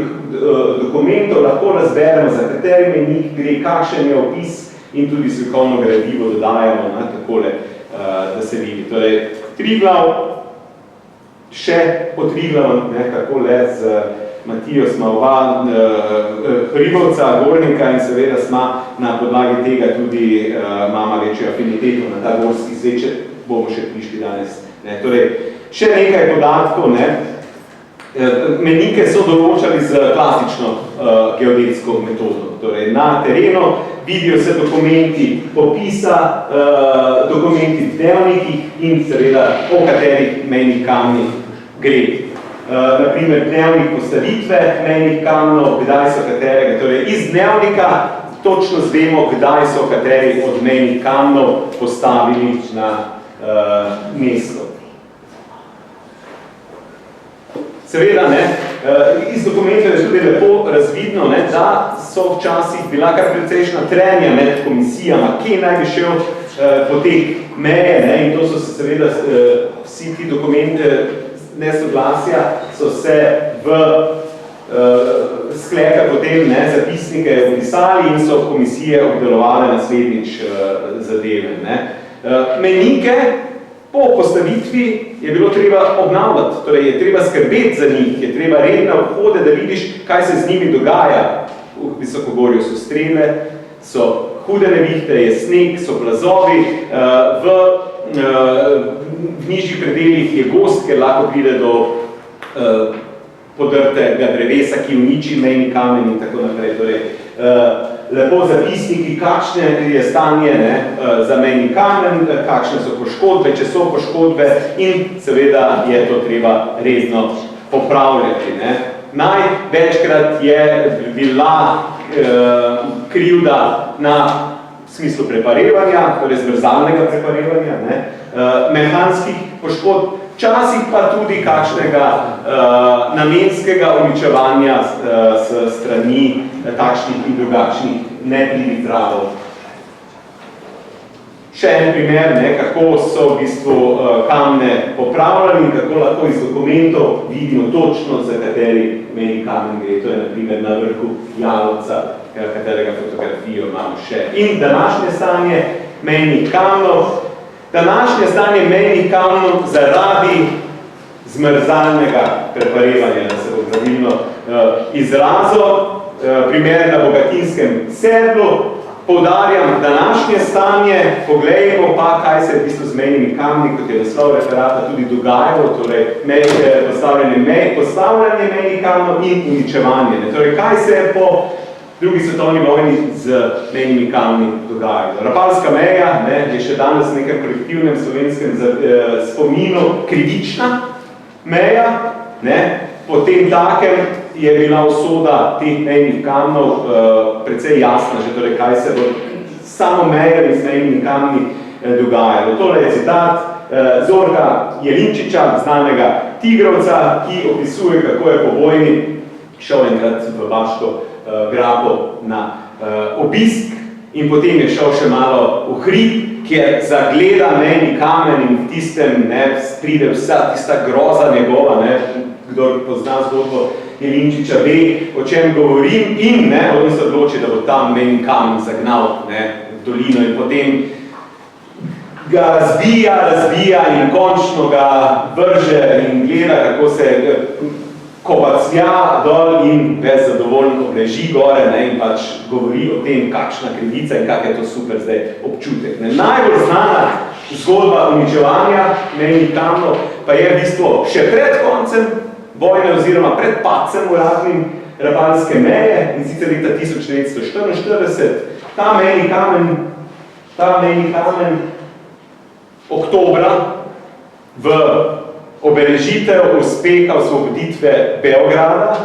dokumentov lahko razberemo, za kateri mejnik gre, kakšen je opis in tudi slikovno gradivo dodajamo takole, da se vidi. Torej, Triglav, še po Triglavu, kako le z Matijo smo oba hribovca, gornika in seveda smo na podlagi tega tudi imamo večjo afiniteto na ta gorski svet, bomo še prišli danes. Torej, še nekaj podatkov, Mejnike so določali z klasično geodetsko metodo. Torej, na terenu vidijo se dokumenti popisa, dokumenti v dnevnikih in seveda o katerih mejnih kamnih gre. Naprimer, dnevnik postavitve mejnih kamnov, kdaj so katerega, torej iz dnevnika točno zvemo, kdaj so kateri od mejnih kamnov postavili na mesto. Seveda, iz dokumentov je tudi lepo razvidno, da so včasih bila kar precejšnja trenja med komisijama, kje naj bi šel potek meje, in to so se seveda vsi ti dokumenti nesoglasja so se v sklepe potem zapisnike opisali in so komisije obdelovale naslednjič zadeve. Mejnike po postavitvi je bilo treba obnavljati, torej je treba skrbeti za njih, je treba redne obhode, da vidiš, kaj se z njimi dogaja. V Visokogorju so strele, so hude nevihte, je sneg, so plazovi, v nižjih predeljih je gost, ker lahko pride do podrtega drevesa, ki uniči mejni kamen in tako naprej. Torej, lepo zapisniki, kakšne je stanje za mejni kamen, kakšne so poškodbe, če so poškodbe in seveda je to treba redno popravljati. Največkrat je bila krivda na smislu preparevanja, torej zmrzalnega preparevanja, mehanskih poškodb, včasih pa tudi kakšnega namenskega uničevanja s strani takšnih in drugačnih neplivih travov. Še en primer, kako so v bistvu kamne popravljali in kako lahko iz dokumentov vidimo točno, za kateri mejni kamen gre. To je na primer na vrhu Jalovca, katerega fotografijo imamo še. In današnje stanje mejnih kamnov. Današnje stanje mejnih kamnov zaradi zmrzalnega preparevanja, da se bo pravilno izrazil, primer na Bogatinskem sedlu. Poudarjam današnje stanje, poglejmo pa, kaj se je v bistvu z mejnimi kamni, kot je naslov referata, tudi dogajalo, torej postavljanje mejnih kamnov in uničevanje. Torej, kaj se je po drugi svetovni vojni z mejnimi kamni dogajalo. Rafalska meja je še danes v nekem kolektivnem slovenskem spominu krivična meja, po tem takem je bila usoda teh mejnih kamnov precej jasna, že torej, kaj se bo samo mejami z mejnimi kamni dogajalo. Tole je citat Zorga Jelinčiča, znanega tigrovca, ki opisuje, kako je po vojni šel enkrat v Baško grapo na obisk in potem je šel še malo v hrib, kjer zagleda mejni kamen in v tistem pride vsa tista groza njegova, kdor pozna zgodbo Jelinčiča ve, o čem govorim in on se odloči, da bo tam mejni kamen zagnal v dolino in potem ga razbija in končno ga vrže in gleda, kako se kobaclja dol in ves zadovoljno obleži gore in pač govori o tem, kakšna krivica in kak je to super zdaj občutek. Najbolj znana zgodba uničevanja mejnih kamnov pa je v bistvu še pred koncem vojne oziroma pred padcem uradnim Rapalske meje in sicer leta 1944. Ta mejni kamen oktobra v obeležitev uspeha osvoboditve Beograda,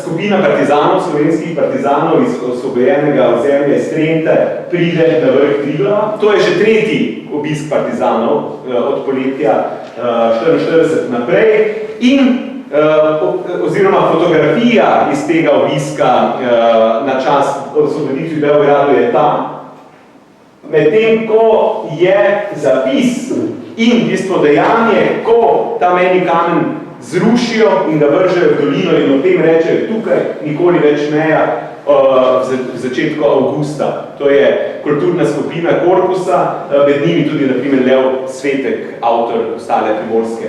skupina partizanov, slovenskih partizanov iz osvobojenega ozemlja iz Trente pride na vrh Triglava. To je že tretji obisk partizanov od poletja 1944 naprej in oziroma fotografija iz tega obiska na čas osvoboditve Beogradu je ta, medtem ko je zapis in v bistvu dejanje, ko ta mejni kamen zrušijo in ga vržejo v dolino in o tem rečejo tukaj nikoli več meja v začetku avgusta. To je kulturna skupina Korpusa, med njimi tudi na primer Lev Svetek, avtor ostale Primorske,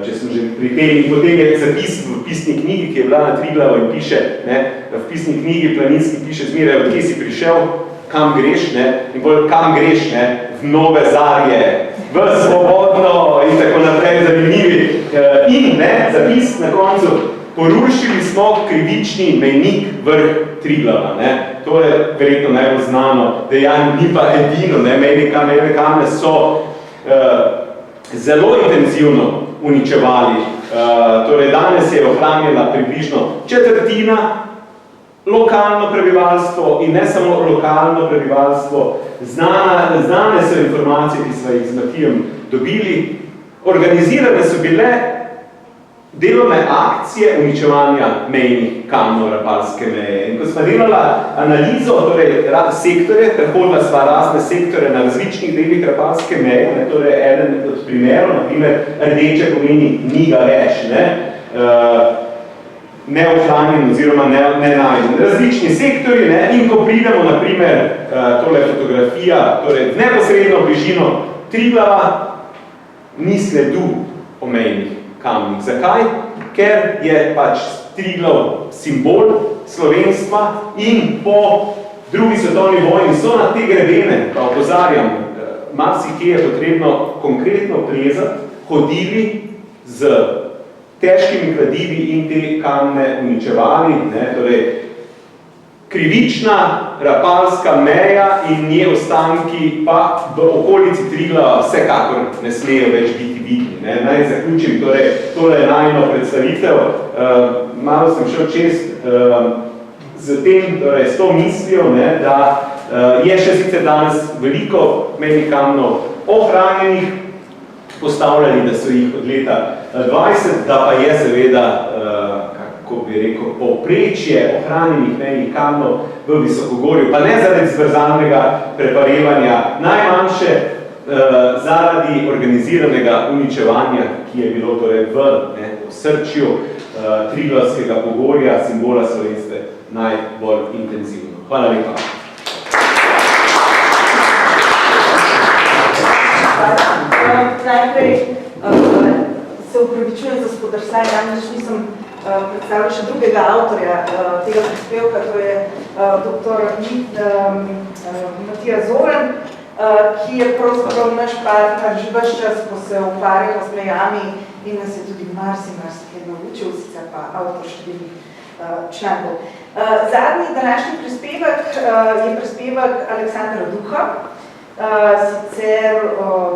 če sem že pri tem. In potem je zapis v pisni knjigi, ki je bila na Triglavu in piše, v pisni knjigi Planinski piše zmeraj, od kje si prišel, kam greš, in bolj kam greš, v nove zarje, v svobodno in tako naprej, zanimivi. In zapis na koncu, porušili smo krivični mejnik vrh Triglava. To je verjetno najbolj znano dejanje, ni pa edino. Mejne kamne so zelo intenzivno uničevali. Torej danes je ohranjena približno četrtina lokalno prebivalstvo in ne samo lokalno prebivalstvo. Znane so informacije, ki smo jih z Matijem dobili. Organizirane so bile delovne akcije uničevanja mejnih kamnov Rapalske meje. In ko smo delala analizo, torej sektorje, prehodila sva razne sektore na različnih delih Rapalske meje, torej eden od primerov, na primer rdeče pomeni ni ga več, neohranjen oziroma nenajden. Različni sektori in ko pridemo, na primer, tole fotografija, torej v neposredno bližino Triglava, ni sledu o mejnih kamnih. Zakaj? Ker je pač Triglav simbol slovenstva in po drugi svetovni vojni so na te grebene, pa opozarjam, marsikje je potrebno konkretno plezati, hodili z težkimi kladivi in te kamne uničevali. Torej, krivična Rapalska meja in nje ostanki pa v okolici Triglava vsekakor ne smejo več biti vidni. Naj zaključim, torej, tole je najino predstavitev. Malo sem šel čez z tem, torej, s to mislijo, da je še sicer danes veliko mejnih kamnov ohranjenih, postavljali, da so jih od leta 20, da pa je seveda, kako bi rekel, povprečje ohranjenih mejnih kamnov v Visokogorju, pa ne zaradi zbrzalnega preparevanja, najmanjše zaradi organiziranega uničevanja, ki je bilo torej v osrčju Triglavskega pogorja, simbola slovenstva, najbolj intenzivno. Hvala lepa. Najprej se upravičujem za spodrsaj, danes nisem predstavila še drugega avtorja tega prispevka, to je dr. Matija Zoran, ki je pravzaprav naš partner že ves čas, ko se ukvarjamo z mejami in nas je tudi marsikaj naučil, sicer pa avtor številnih člankov. Zadnji današnji prispevek je prispevek Aleksandra Duha, sicer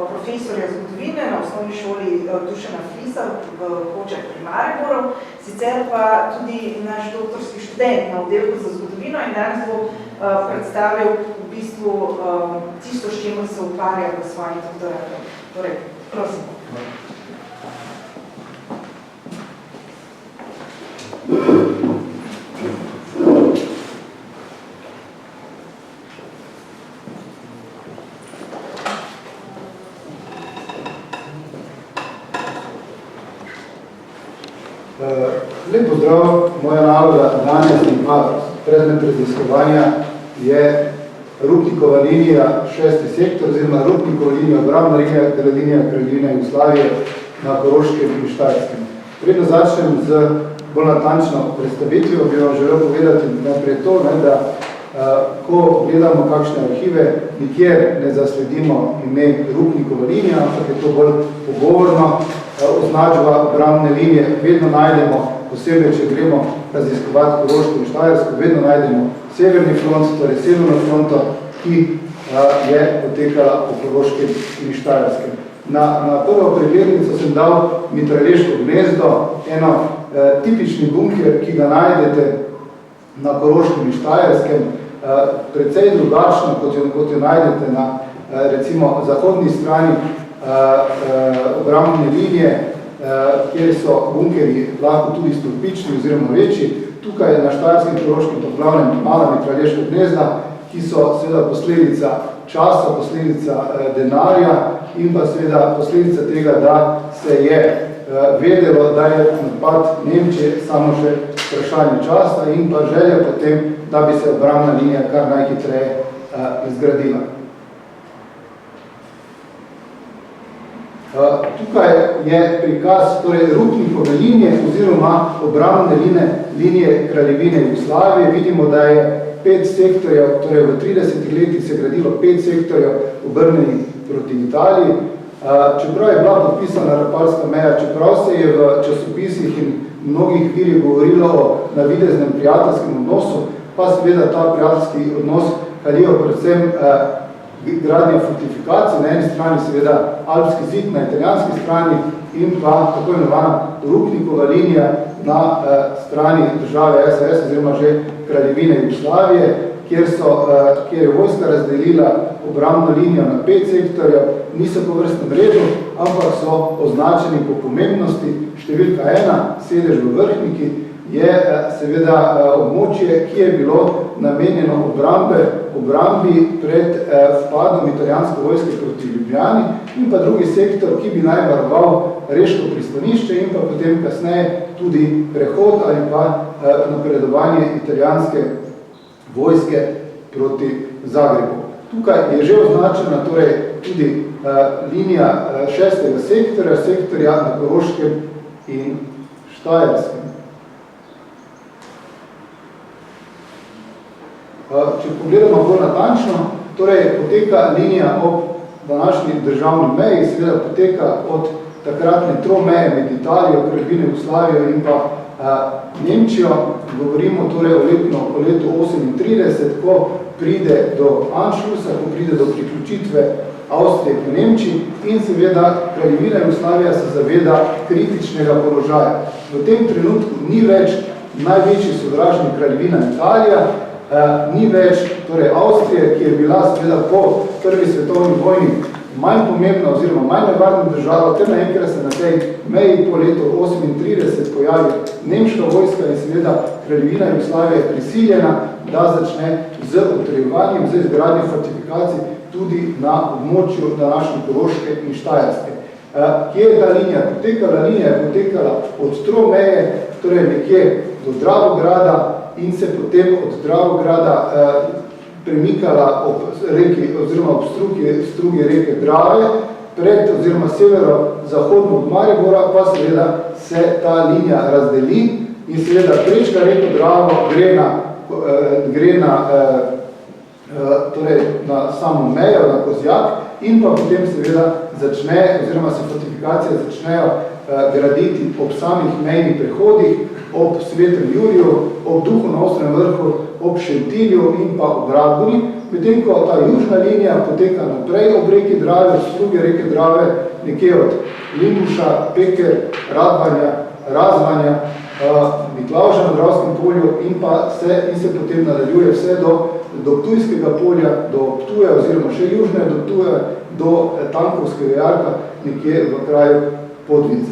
profesorja zgodovine na osnovni šoli Dušana Flisa v Hočah pri Mariboru, sicer pa tudi naš doktorski študent na oddelku za zgodovino in danes bo predstavil v bistvu tisto, s čimer se ukvarja v svojem doktoratu. Torej, prosim. Lep pozdrav, moja naloga danes in pa predmet raziskovanja je Rupnikova linija 6. sektor, oziroma Rupnikova linija, obrambna linija Kraljevine Jugoslavije na Koroškem in Štajerskem. Predno začnem z bolj natančno predstavitvijo, bi vam želel povedati najprej to, da ko gledamo kakšne arhive, nikjer ne zasledimo ime Rupnikova linija, ampak je to bolj pogovorno označba obrambne linije. Vedno najdemo, posebej, če gremo raziskovati Koroško in Štajersko, vedno najdemo severni front, torej severno fronto, ki je potekala po Koroškem in Štajerskem. Na prvo preglednico sem dal mitralješko gnezdo, eno tipični bunker, ki ga najdete na Koroškem in Štajerskem, precej drugačno, kot jo najdete na recimo zahodni strani obrambne linije, kjer so bunkeri lahko tudi stolpični oziroma večji. Tukaj na Štajerskem in Koroškem pa glavnem mala mitralješka gnezda, ki so seveda posledica časa, posledica denarja in pa seveda posledica tega, da se je vedelo, da je napad Nemčije samo še vprašanje časa in pa želja potem, da bi se obrambna linija kar najhitreje izgradila. Tukaj je prikaz torej Rupnikove linije oziroma obrambne linije Kraljevine Jugoslavije. Vidimo, da je 5 sektorjev, torej v 30 letih se gradilo 5 sektorjev obrnenih proti Italiji. Čeprav je bila podpisana Rapalska meja, čeprav se je v časopisih in mnogih virih govorilo o navideznem prijateljskem odnosu, pa seveda ta prijateljski odnos kalijo predvsem gradnje fortifikacij, na eni strani seveda Alpski zid, na italijanski strani in pa tako imenovana Rupnikova linija na strani države SRS oziroma že Kraljevine Jugoslavije, kjer je vojska razdelila obrambno linijo na 5 sektorjev, niso po vrstnem redu, ampak so označeni po pomembnosti. Številka 1, sedež v Vrhniki, je seveda območje, ki je bilo namenjeno obrambi pred vpadom italijanske vojske proti Ljubljani in pa drugi sektor, ki bi naj varoval Reško pristanišče in pa potem kasneje tudi prehod ali pa napredovanje italijanske vojske proti Zagrebu. Tukaj je že označena torej tudi linija 6. sektorja na Koroškem in Štajerskem. Če pogledamo bolj natančno, torej poteka linija ob današnji državni meji, seveda poteka od takratne tromeje med Italijo, Kraljevino Jugoslavijo in pa Nemčijo. Govorimo torej o letu 38, ko pride do Anšlusa, ko pride do priključitve Avstrije k Nemčiji in seveda Kraljevina Jugoslavija se zaveda kritičnega položaja. V tem trenutku ni več največji sovražnik Kraljevina Italija, ni več torej Avstrije, ki je bila seveda po prvi svetovni vojni manj pomembna oziroma manj nevarna država, ter naenkrat se na tej meji po letu 38 pojavi nemška vojska in seveda Kraljevina Jugoslavija je prisiljena, da začne z utrjevanjem, z izgradnjo fortifikacij tudi na območju današnje Koroške in Štajerske. Kje je ta linija potekala? Linija je potekala od Tromeje, torej nekje do Dravograda in se potem od Dravograda premikala ob reki oziroma ob strugi reke Drave, pred oziroma severo-zahodno od Maribora, pa seveda se ta linija razdeli in seveda prečka reko Dravo gre na samo mejo, na Kozjak in pa potem seveda začne, oziroma se fortifikacije začnejo graditi ob samih mejnih prehodih, ob Svetem Juriju, ob Duhu na Ostrem vrhu, ob Šentilju in pa ob Radguni, medtem ko ta južna linija poteka naprej ob reki Drave, od struge reke Drave, nekje od Linduša, Peker, Radvanja, Razvanja, Miklavža na Dravskem polju in se potem nadaljuje vse do Ptujskega polja, do Ptuja oziroma še južne do Ptuja, do Tankovskega jarka, nekje v kraju Podvince.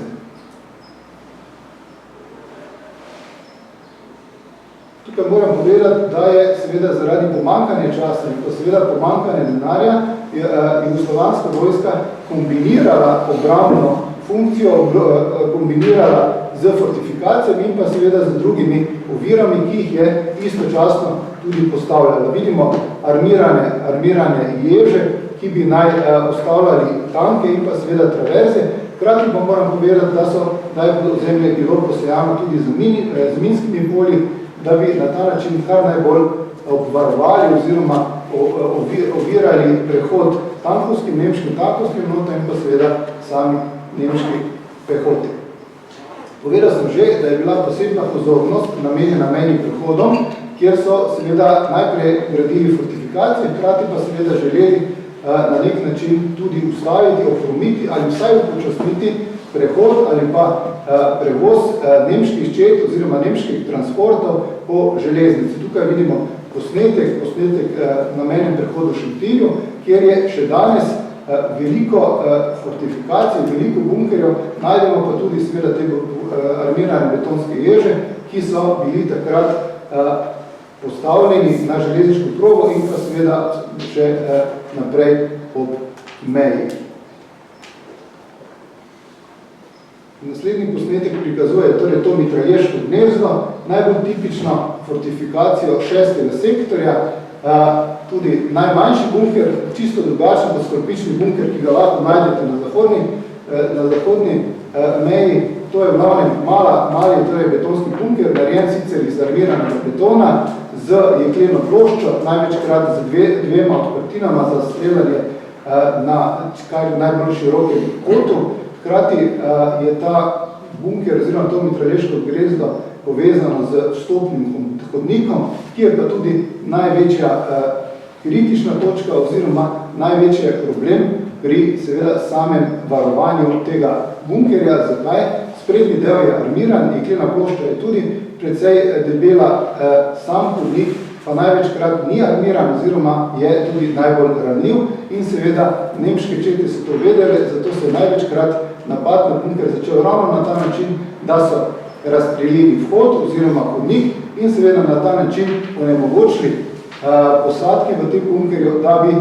Tukaj moram povedati, da je seveda zaradi pomankanja časa in pa seveda pomankanja denarja jugoslovanska vojska kombinirala obrambno funkcijo, kombinirala z fortifikacijami in pa seveda z drugimi ovirami, ki jih je istočasno tudi postavljala. Vidimo armirane ježe, ki bi naj postavljali tanke in pa seveda traverze. Hkrati pa moram povedati, da je ozemlje bilo posejano tudi z minskimi polji, da bi na ta način kar najbolj obvarovali oziroma ovirali prehod tankovskim, nemškim tankovskim notam in pa seveda sami nemški pehoti. Povedal sem že, da je bila posebna pozornost namenjena mejnim prehodom, kjer so seveda najprej gradili fortifikacije, hkrati pa seveda želeli na nek način tudi ustaviti, ohromiti ali vsaj upočasniti prehod ali pa prevoz nemških čet oziroma nemških transportov po železnici. Tukaj vidimo posnetek na mejnem prehodu Šentilju, kjer je še danes veliko fortifikacij, veliko bunkerjev, najdemo pa tudi seveda te armirane betonske ježe, ki so bili takrat postavljeni na železniško progo in pa seveda še naprej ob meji. Naslednji posnetek prikazuje torej to mitralješko gnezdo, najbolj tipično fortifikacijo 6. sektorja, tudi najmanjši bunker, čisto drugačen kot skorpični bunker, ki ga lahko najdete na zahodni meji. To je v glavnem mali torej betonski bunker, narejen sicer iz armiranega betona, z jekleno ploščo, največkrat z dvema odprtinama za streljanje na najbolj širokem kotu. Hkrati je ta bunker oziroma to mitralješko gnezdo povezano z vstopnim hodnikom, ki je pa tudi največja kritična točka oziroma največji problem pri seveda samem varovanju tega bunkerja. Zakaj? Sprednji del je armiran, jeklena plošča je tudi precej debela, sam hodnik pa največkrat ni armiran oziroma je tudi najbolj ranljiv in seveda nemške čete so to vedele, zato se največkrat napad na bunker začel ravno na ta način, da so razstrelili vhod oziroma hodnik in seveda na ta način onemogočili posadke v tem bunkerju, da bi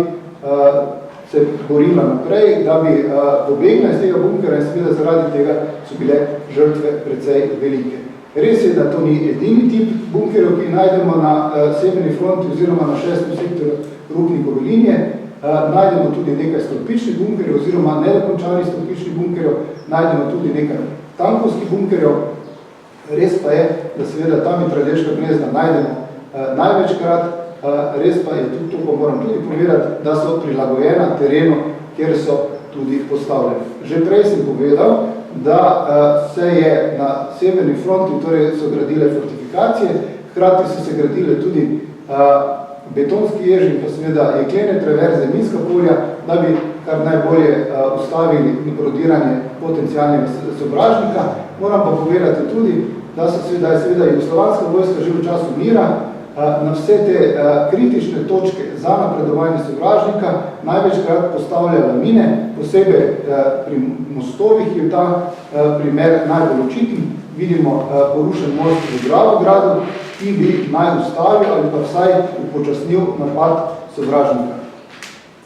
se borila naprej, da bi pobegla iz tega bunkera in seveda zaradi tega so bile žrtve precej velike. Res je, da to ni edini tip bunkerjev, ki najdemo na severni fronti oziroma na 6. sektorju Rupnikove linije. Najdemo tudi nekaj stolpičnih bunkerjev oziroma nedokončanih stolpičnih bunkerjev, najdemo tudi nekaj tankovskih bunkerjev. Res pa je, da seveda ta mitralješka gnezda najdemo največkrat, res pa je tudi, to pa moram tudi povedati, da so prilagojena terenu, kjer so tudi postavljeni. Že prej sem povedal, da se je na severni fronti, torej so gradile fortifikacije, hkrati so se gradile tudi betonski ježi in pa seveda jeklene traverze, minska polja, da bi kar najbolje ustavili prodiranje potencijalnega sovražnika. Moram pa povedati tudi, da je seveda jugoslovanska vojska že v času mira na vse te kritične točke za napredovanje sovražnika največkrat postavljala mine, posebej pri mostovih je ta primer najbolj očiten. Vidimo porušen most v Dravogradu, ki bi naj ustavil ali pa vsaj upočasnil napad sovražnika.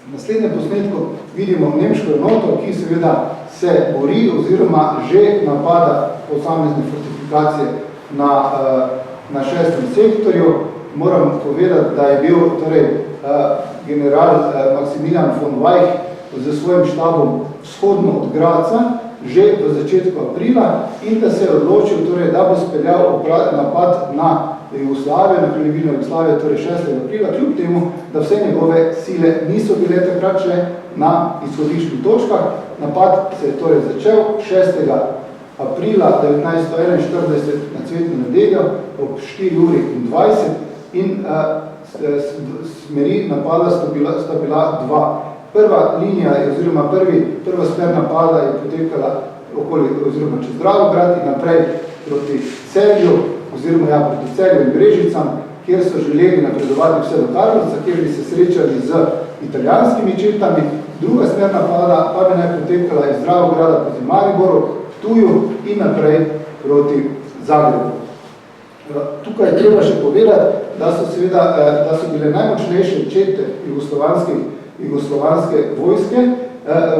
V naslednjem posnetku vidimo nemško enoto, ki seveda se bori oziroma že napada posamezne fortifikacije na 6. sektorju. Moram povedati, da je bil torej, general Maximilian von Weich z svojim štabom vzhodno od Graca že v začetku aprila in da se je odločil, torej, da bo speljal napad na Jugoslavijo, na Kraljevino Jugoslavijo, torej 6. aprila, kljub temu, da vse njegove sile niso bile takrat še na izhodiščnih točkah. Napad se je torej začel 6. aprila 1941 na Cvetno nedeljo ob 4:20 in smeri napada sta bila dva. Prva linija oziroma prva smer napada je potekala okoli oziroma čez Dravograd in naprej proti Celju oziroma proti Celju in Brežicam, kjer so želeli napredovati vse do Karlovca, kjer bi se srečali z italijanskimi četami. Druga smer napada pa bi naj potekala iz Dravograda proti Mariboru, Ptuju in naprej proti Zagrebu. Tukaj je treba še povedati, da so bile najmočnejše čete jugoslovanske vojske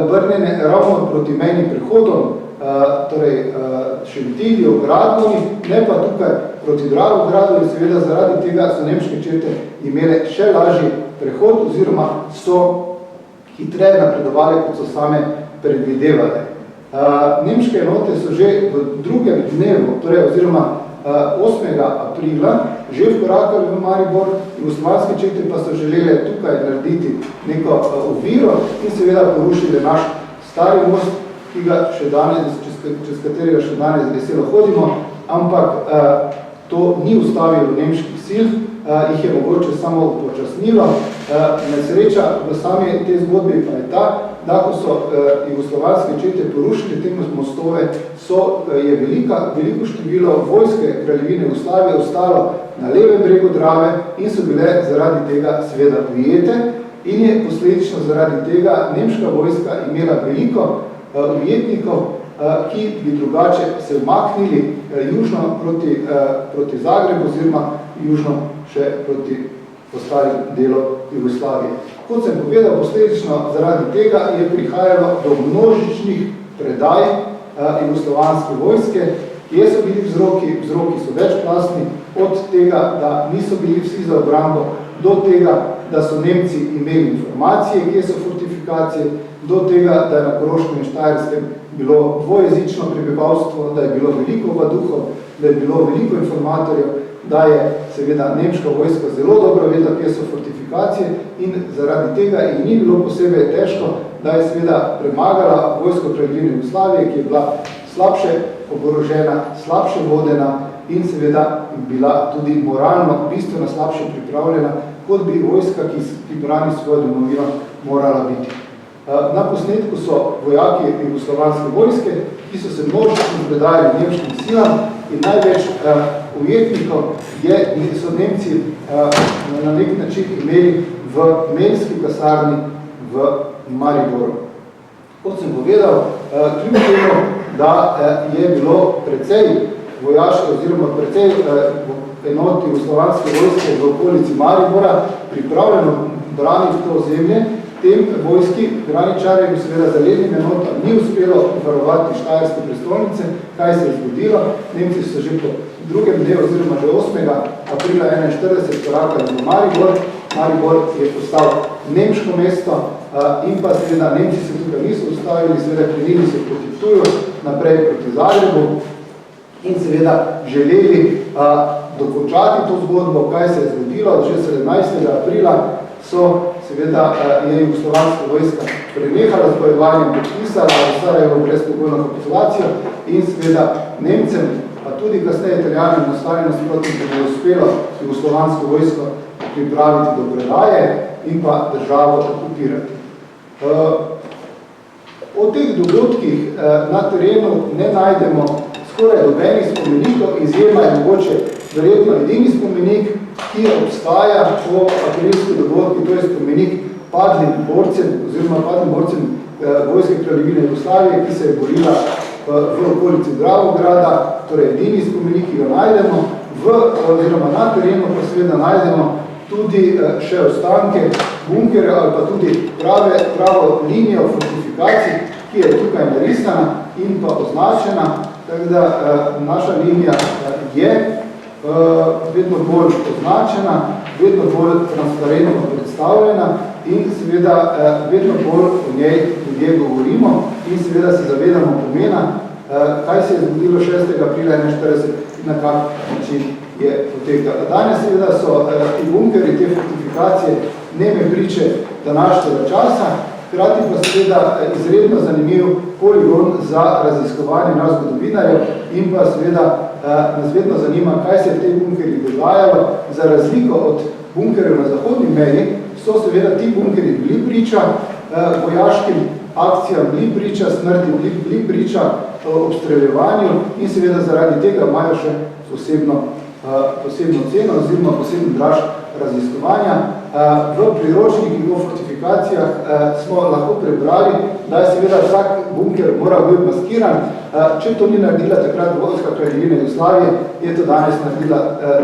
obrnjene ravno proti mejnim prehodom, torej Šentilju, Radgoni, ne pa tukaj proti Dravogradu in seveda zaradi tega so nemške čete imele še lažji prehod oziroma so hitreje napredovali, kot so same predvidevale. Nemške enote so že v drugem dnevu, torej oziroma 8. aprila, že vkorakali v Maribor, jugoslovanske čete pa so želele tukaj narediti neko oviro in seveda porušili naš stari most, ki ga še danes, čez katerega še danes veselo hodimo, ampak to ni ustavilo nemških sil, jih je mogoče samo upočasnilo. Nesreča v sami tej zgodbi pa je ta, da ko so jugoslovanske čete porušili te mostove, je veliko število vojske Kraljevine Jugoslavije ostalo na levem bregu Drave in so bile zaradi tega seveda ujete in je posledično zaradi tega nemška vojska imela veliko ujetnikov, ki bi drugače se umaknili južno proti Zagrebu oziroma južno še proti ostalim delom Jugoslavije. Kot sem povedal, posledično zaradi tega je prihajalo do množičnih predaj jugoslovanske vojske. Kje so bili vzroki? Vzroki so večplastni, od tega, da niso bili vsi za obrambo, do tega, da so Nemci imeli informacije, kje so fortifikacije, do tega, da je na Koroškem in Štajerskem bilo dvojezično prebivalstvo, da je bilo veliko vaduhov, da je bilo veliko informatorjev, da je seveda nemška vojska zelo dobro vedela, kje so fortifikacije in zaradi tega ji ni bilo posebej težko, da je seveda premagala vojsko Kraljevine Jugoslavije, ki je bila slabše oborožena, slabše vodena in seveda bila tudi moralno bistveno slabše pripravljena, kot bi vojska, ki brani svojo domovino, morala biti. Na posnetku so vojaki jugoslovanske vojske, ki so se množično predajali nemškim silam in največ ujetnikov so Nemci na nek način imeli v Melski kasarni v Mariboru. Kot sem povedal, kljub temu, da je bilo precej vojaške oziroma precej enot jugoslovanske vojske v okolici Maribora pripravljeno braniti to ozemlje, tem vojski graničarjev seveda zalednim enotam ni uspelo varovati štajerske prestolnice. Kaj se je zgodilo? Nemci so že po drugem dnevu oziroma že 8. aprila 1941 korakali v Maribor. Maribor je postal nemško mesto in pa seveda Nemci se tukaj niso ustavili, seveda krenili so proti Ptuju, naprej proti Zagrebu in seveda želeli dokončati to zgodbo. Kaj se je zgodilo? Že 17. aprila seveda je jugoslovanska vojska prenehala z bojevanjem, podpisala Sarajevo brezpogojno kapitulacijo in seveda Nemcem, pa tudi kasneje Italijanom in ostalim nasprotnikom je uspelo jugoslovansko vojsko pripraviti do predaje in pa državo okupirati. O teh dogodkih na terenu ne najdemo skoraj nobenih spomenikov, izjema je mogoče verjetno edini spomenik, ki obstaja po aprilski dogodki, to je spomenik padlim borcem vojske Kraljevine Jugoslavije, ki se je borila v okolici Dravograda, torej edini spomenik, ki ga najdemo, oziroma na terenu pa seveda najdemo tudi še ostanke bunkerja ali pa tudi pravo linijo fortifikacij, ki je tukaj narisana in pa označena, tako da naša linija je vedno bolj označena, vedno bolj transparentno predstavljena in seveda vedno bolj o njej ljudje govorimo in seveda se zavedamo pomena, kaj se je zgodilo 6. aprila 1941 in na kak način je potekala. Danes seveda so ti bunkeri, te fortifikacije neme priče današnjega časa, hkrati pa seveda izredno zanimiv poligon za raziskovanje nas zgodovinarjev in pa seveda nas vedno zanima, kaj se v teh bunkerjih dogajalo. Za razliko od bunkerjev na zahodni meji so seveda ti bunkerji bili priča vojaškim akcijam, bili priča smrti, bili priča obstreljevanju in seveda zaradi tega imajo še posebno posebno ceno oziroma posebno draž raziskovanja. V priročnikih o fortifikacijah smo lahko prebrali, da je seveda vsak bunker moral biti maskiran. Če to ni naredila takrat vojska Kraljevine Jugoslavije, je to danes naredila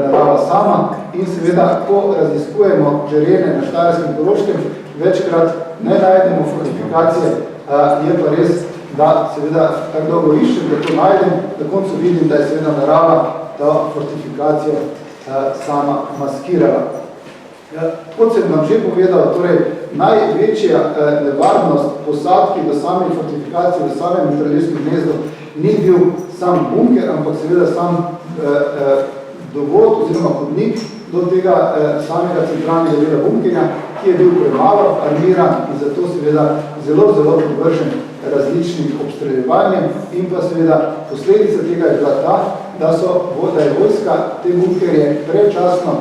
narava sama in seveda, ko raziskujemo terene na Štajerskem, Koroškem, večkrat ne najdemo fortifikacije, je pa res, da seveda tako dolgo iščem, da to najdem, na koncu vidim, da je seveda narava ta fortifikacijo sama maskirala. Kot sem vam že povedal, torej največja nevarnost posadki v sami fortifikaciji, v samem mitralješkem gnezdu ni bil sam bunker, ampak seveda sam dovod oziroma hodnik do tega samega centralnega dela bunkerja, ki je bil premalo armiran in zato seveda zelo podvržen različnim obstreljevanjem in pa seveda posledica tega je bila ta, da je vojska te bunkerje prečasno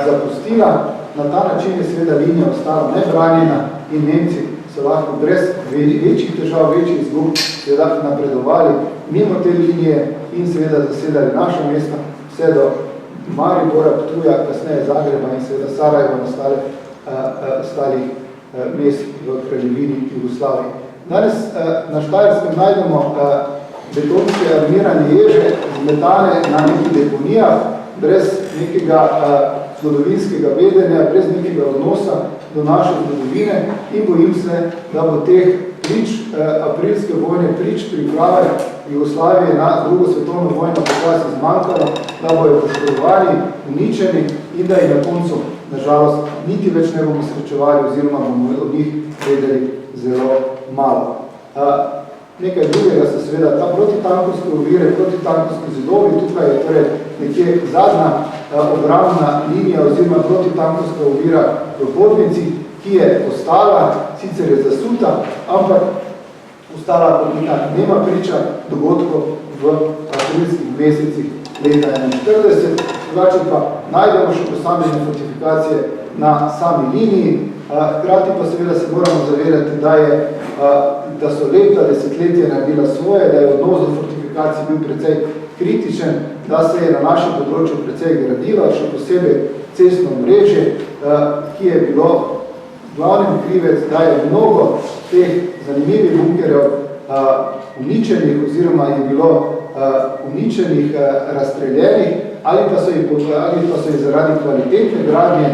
zapustila. Na ta način je seveda linija ostala nebranjena in Nemci so lahko brez večjih težav, večjih izgub seveda napredovali mimo te linije in seveda zasedali naša mesta vse do Maribora, Ptuja, kasneje Zagreba in seveda Sarajeva in ostalih mest v Kraljevini Jugoslaviji. Danes na Štajerskem najdemo betonske armirane ježe zmetane na nekih deponijah, brez nekega zgodovinskega vedenja, brez nekega odnosa do naše zgodovine in bojim se, da bo teh prič aprilske vojne, prič priprave Jugoslavije na drugo svetovno vojno počasi zmanjkalo, da bojo poškodovani, uničeni in da jih na koncu, nažalost, niti več ne bomo srečevali oziroma bomo od njih vedeli zelo malo. Nekaj drugega se seveda ta protitankovske ovire, protitankovske zidovi, tukaj je torej nekje zadnja obrambna linija oziroma protitankovska ovira v Podvinci, ki je ostala, sicer je zasuta, ampak ostala kot neka nema priča dogodkov v aprilskih mesecih leta 1941, drugače pa najdemo še posamezne fortifikacije na sami liniji, hkrati pa seveda se moramo zavedati, da so leta, desetletja naredila svoje, da je odnos do fortifikacij bil precej kritičen, da se je na našem področju precej gradilo, še posebej cestno mreže, ki je bilo glavnem krivec, da je mnogo teh zanimivih bunkerjev uničenih oziroma je bilo uničenih, razstreljenih, ali pa so jih zaradi kvalitetne gradnje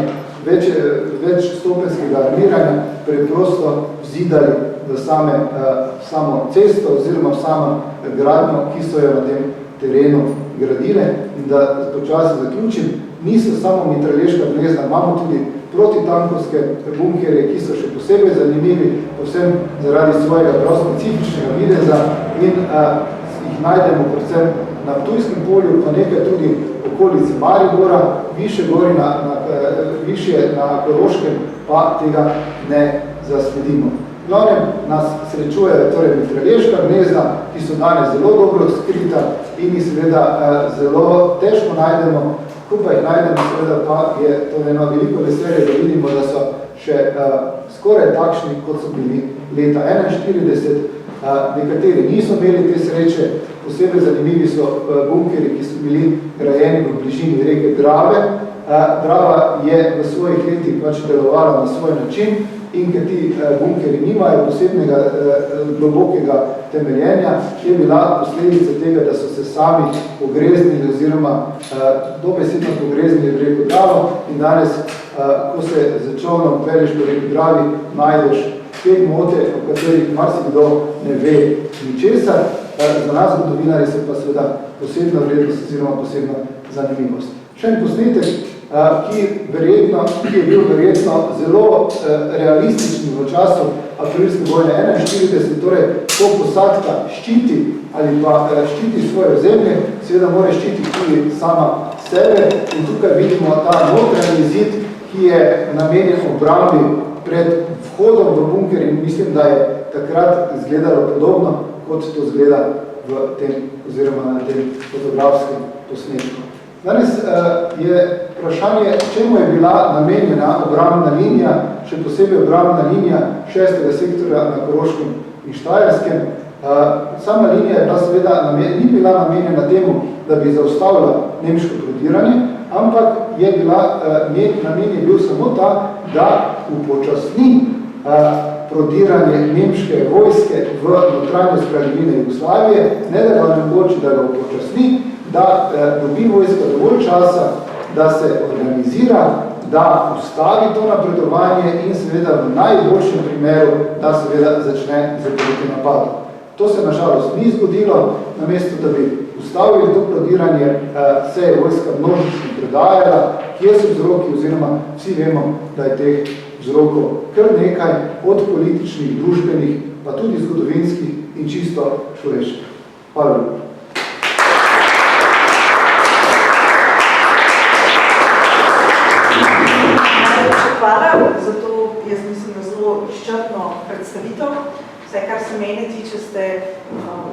večstopenskega armiranja preprosto vzidali v samo cesto oziroma v samo gradnjo, ki so jo na tem terenu gradile. In da počasi zaključim, niso samo mitralješka gnezda, imamo tudi protitankovske bunkerje, ki so še posebej zanimivi, povsem zaradi svojega prav specifičnega videza in jih najdemo predvsem na Ptujskem polju, pa nekaj tudi okolici Maribora, višje na Koroškem, pa tega ne zasledimo. V glavnem nas srečujejo torej mitralješka gnezda, ki so danes zelo dobro skrita in jih seveda zelo težko najdemo. Kupaj jih najdemo, seveda pa je to eno veliko veselje, da vidimo, da so še skoraj takšni, kot so bili leta 1941. Nekateri niso imeli te sreče, posebej zanimivi so bunkeri, ki so bili grajeni v bližini reke Drave. Drava je v svojih letih pač delovala na svoj način in ker ti bunkeri nimajo posebnega globokega temeljenja, je bila posledica tega, da so se sami pogreznili oziroma dobesedno pogreznili v reko Dravo in danes, ko se z čolnom pelješ po reki Dravi, najdeš te gmote, o katerih marsikdo ne ve ničesar. Za nas zgodovinarji se pa seveda posebna vrednost oziroma posebna zanimivost. Še en posnetek, ki je bil verjetno zelo realistični v času aprilske vojne 1941, torej ko posadka ščiti ali pa ščiti svoje zemlje, seveda mora ščititi tudi sama sebe in tukaj vidimo ta notranji zid, ki je namenjen obrambi pred vhodom v bunker in mislim, da je takrat izgledalo podobno, kot to zgleda v tem oziroma na tem fotografskem posnetku. Danes je vprašanje, čemu je bila namenjena obrambna linija, še posebej obrambna linija 6. sektorja na Koroškem in Štajerskem. Sama linija je bila seveda ni bila namenjena temu, da bi zaustavila nemško prodiranje, ampak je bila, namen je bil samo ta, da upočasni prodiranje nemške vojske v notranjost Kraljevine Jugoslavije, ne da ga omogoči, da ga upočasni, da dobi vojska dovolj časa, da se organizira, da ustavi to napredovanje in seveda v najboljšem primeru, da seveda začne zakoniti napadom. To se nažalost ni zgodilo, namesto da bi ustavili to prodiranje, se je vojska množično predajala, kje so vzroki, oziroma vsi vemo, da je teh vzrokov kar nekaj, od političnih, družbenih, pa tudi zgodovinskih in čisto človeških. Hvala lepa. Hvala za to, jaz mislim, da zelo izčrpno predstavitev. Vse, kar se mene tiče, ste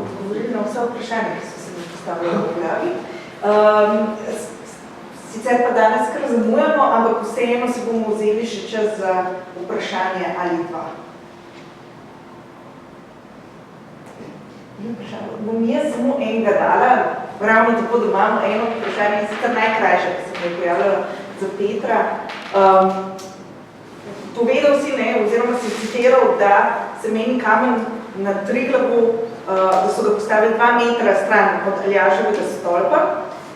odgovorili na vse vprašanje, ki so se mi postavili v glavi. Sicer pa danes kar zamujamo, ampak vseeno si bomo vzeli še čas za vprašanje ali dva. Bom jaz samo enega dala, ravno tako, da imamo eno vprašanje, in sicer najkrajše, ki se mi je pojavljalo za Petra. Povedal si, oziroma si citiral, da se meni kamen na Triglavu, da so ga postavili 2 metra stran od Aljaževega stolpa.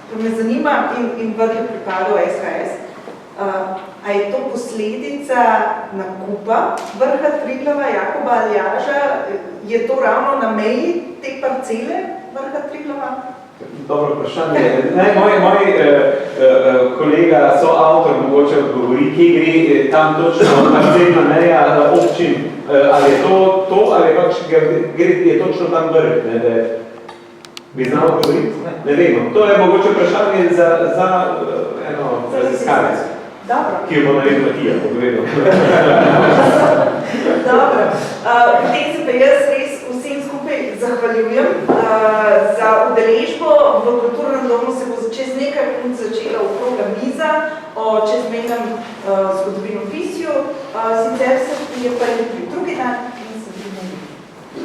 To me zanima in vrh je pripadal SHS. A je to posledica nakupa vrha Triglava, Jakoba Aljaža? Je to ravno na meji te parcele vrha Triglava? Dobro vprašanje. Moj kolega, soavtor, mogoče odgovori, kje gre tam točno parcelna meja občin. Ali je to ali pač je točno tam vrh? Bi znal odgovoriti? Ne vemo. To je mogoče vprašanje za eno raziskavec, ki jo bo naredil Matija, povedal. Dobro. Potem se pa jaz res vsem skupaj zahvaljujem za udeležbo. V Kulturnem domu se bo čez nekaj minut začela okrogla miza o čezmejnem zgodovinopisju. Sicer se je pa jutri drugi dan in se vidimo.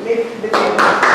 Lep večer.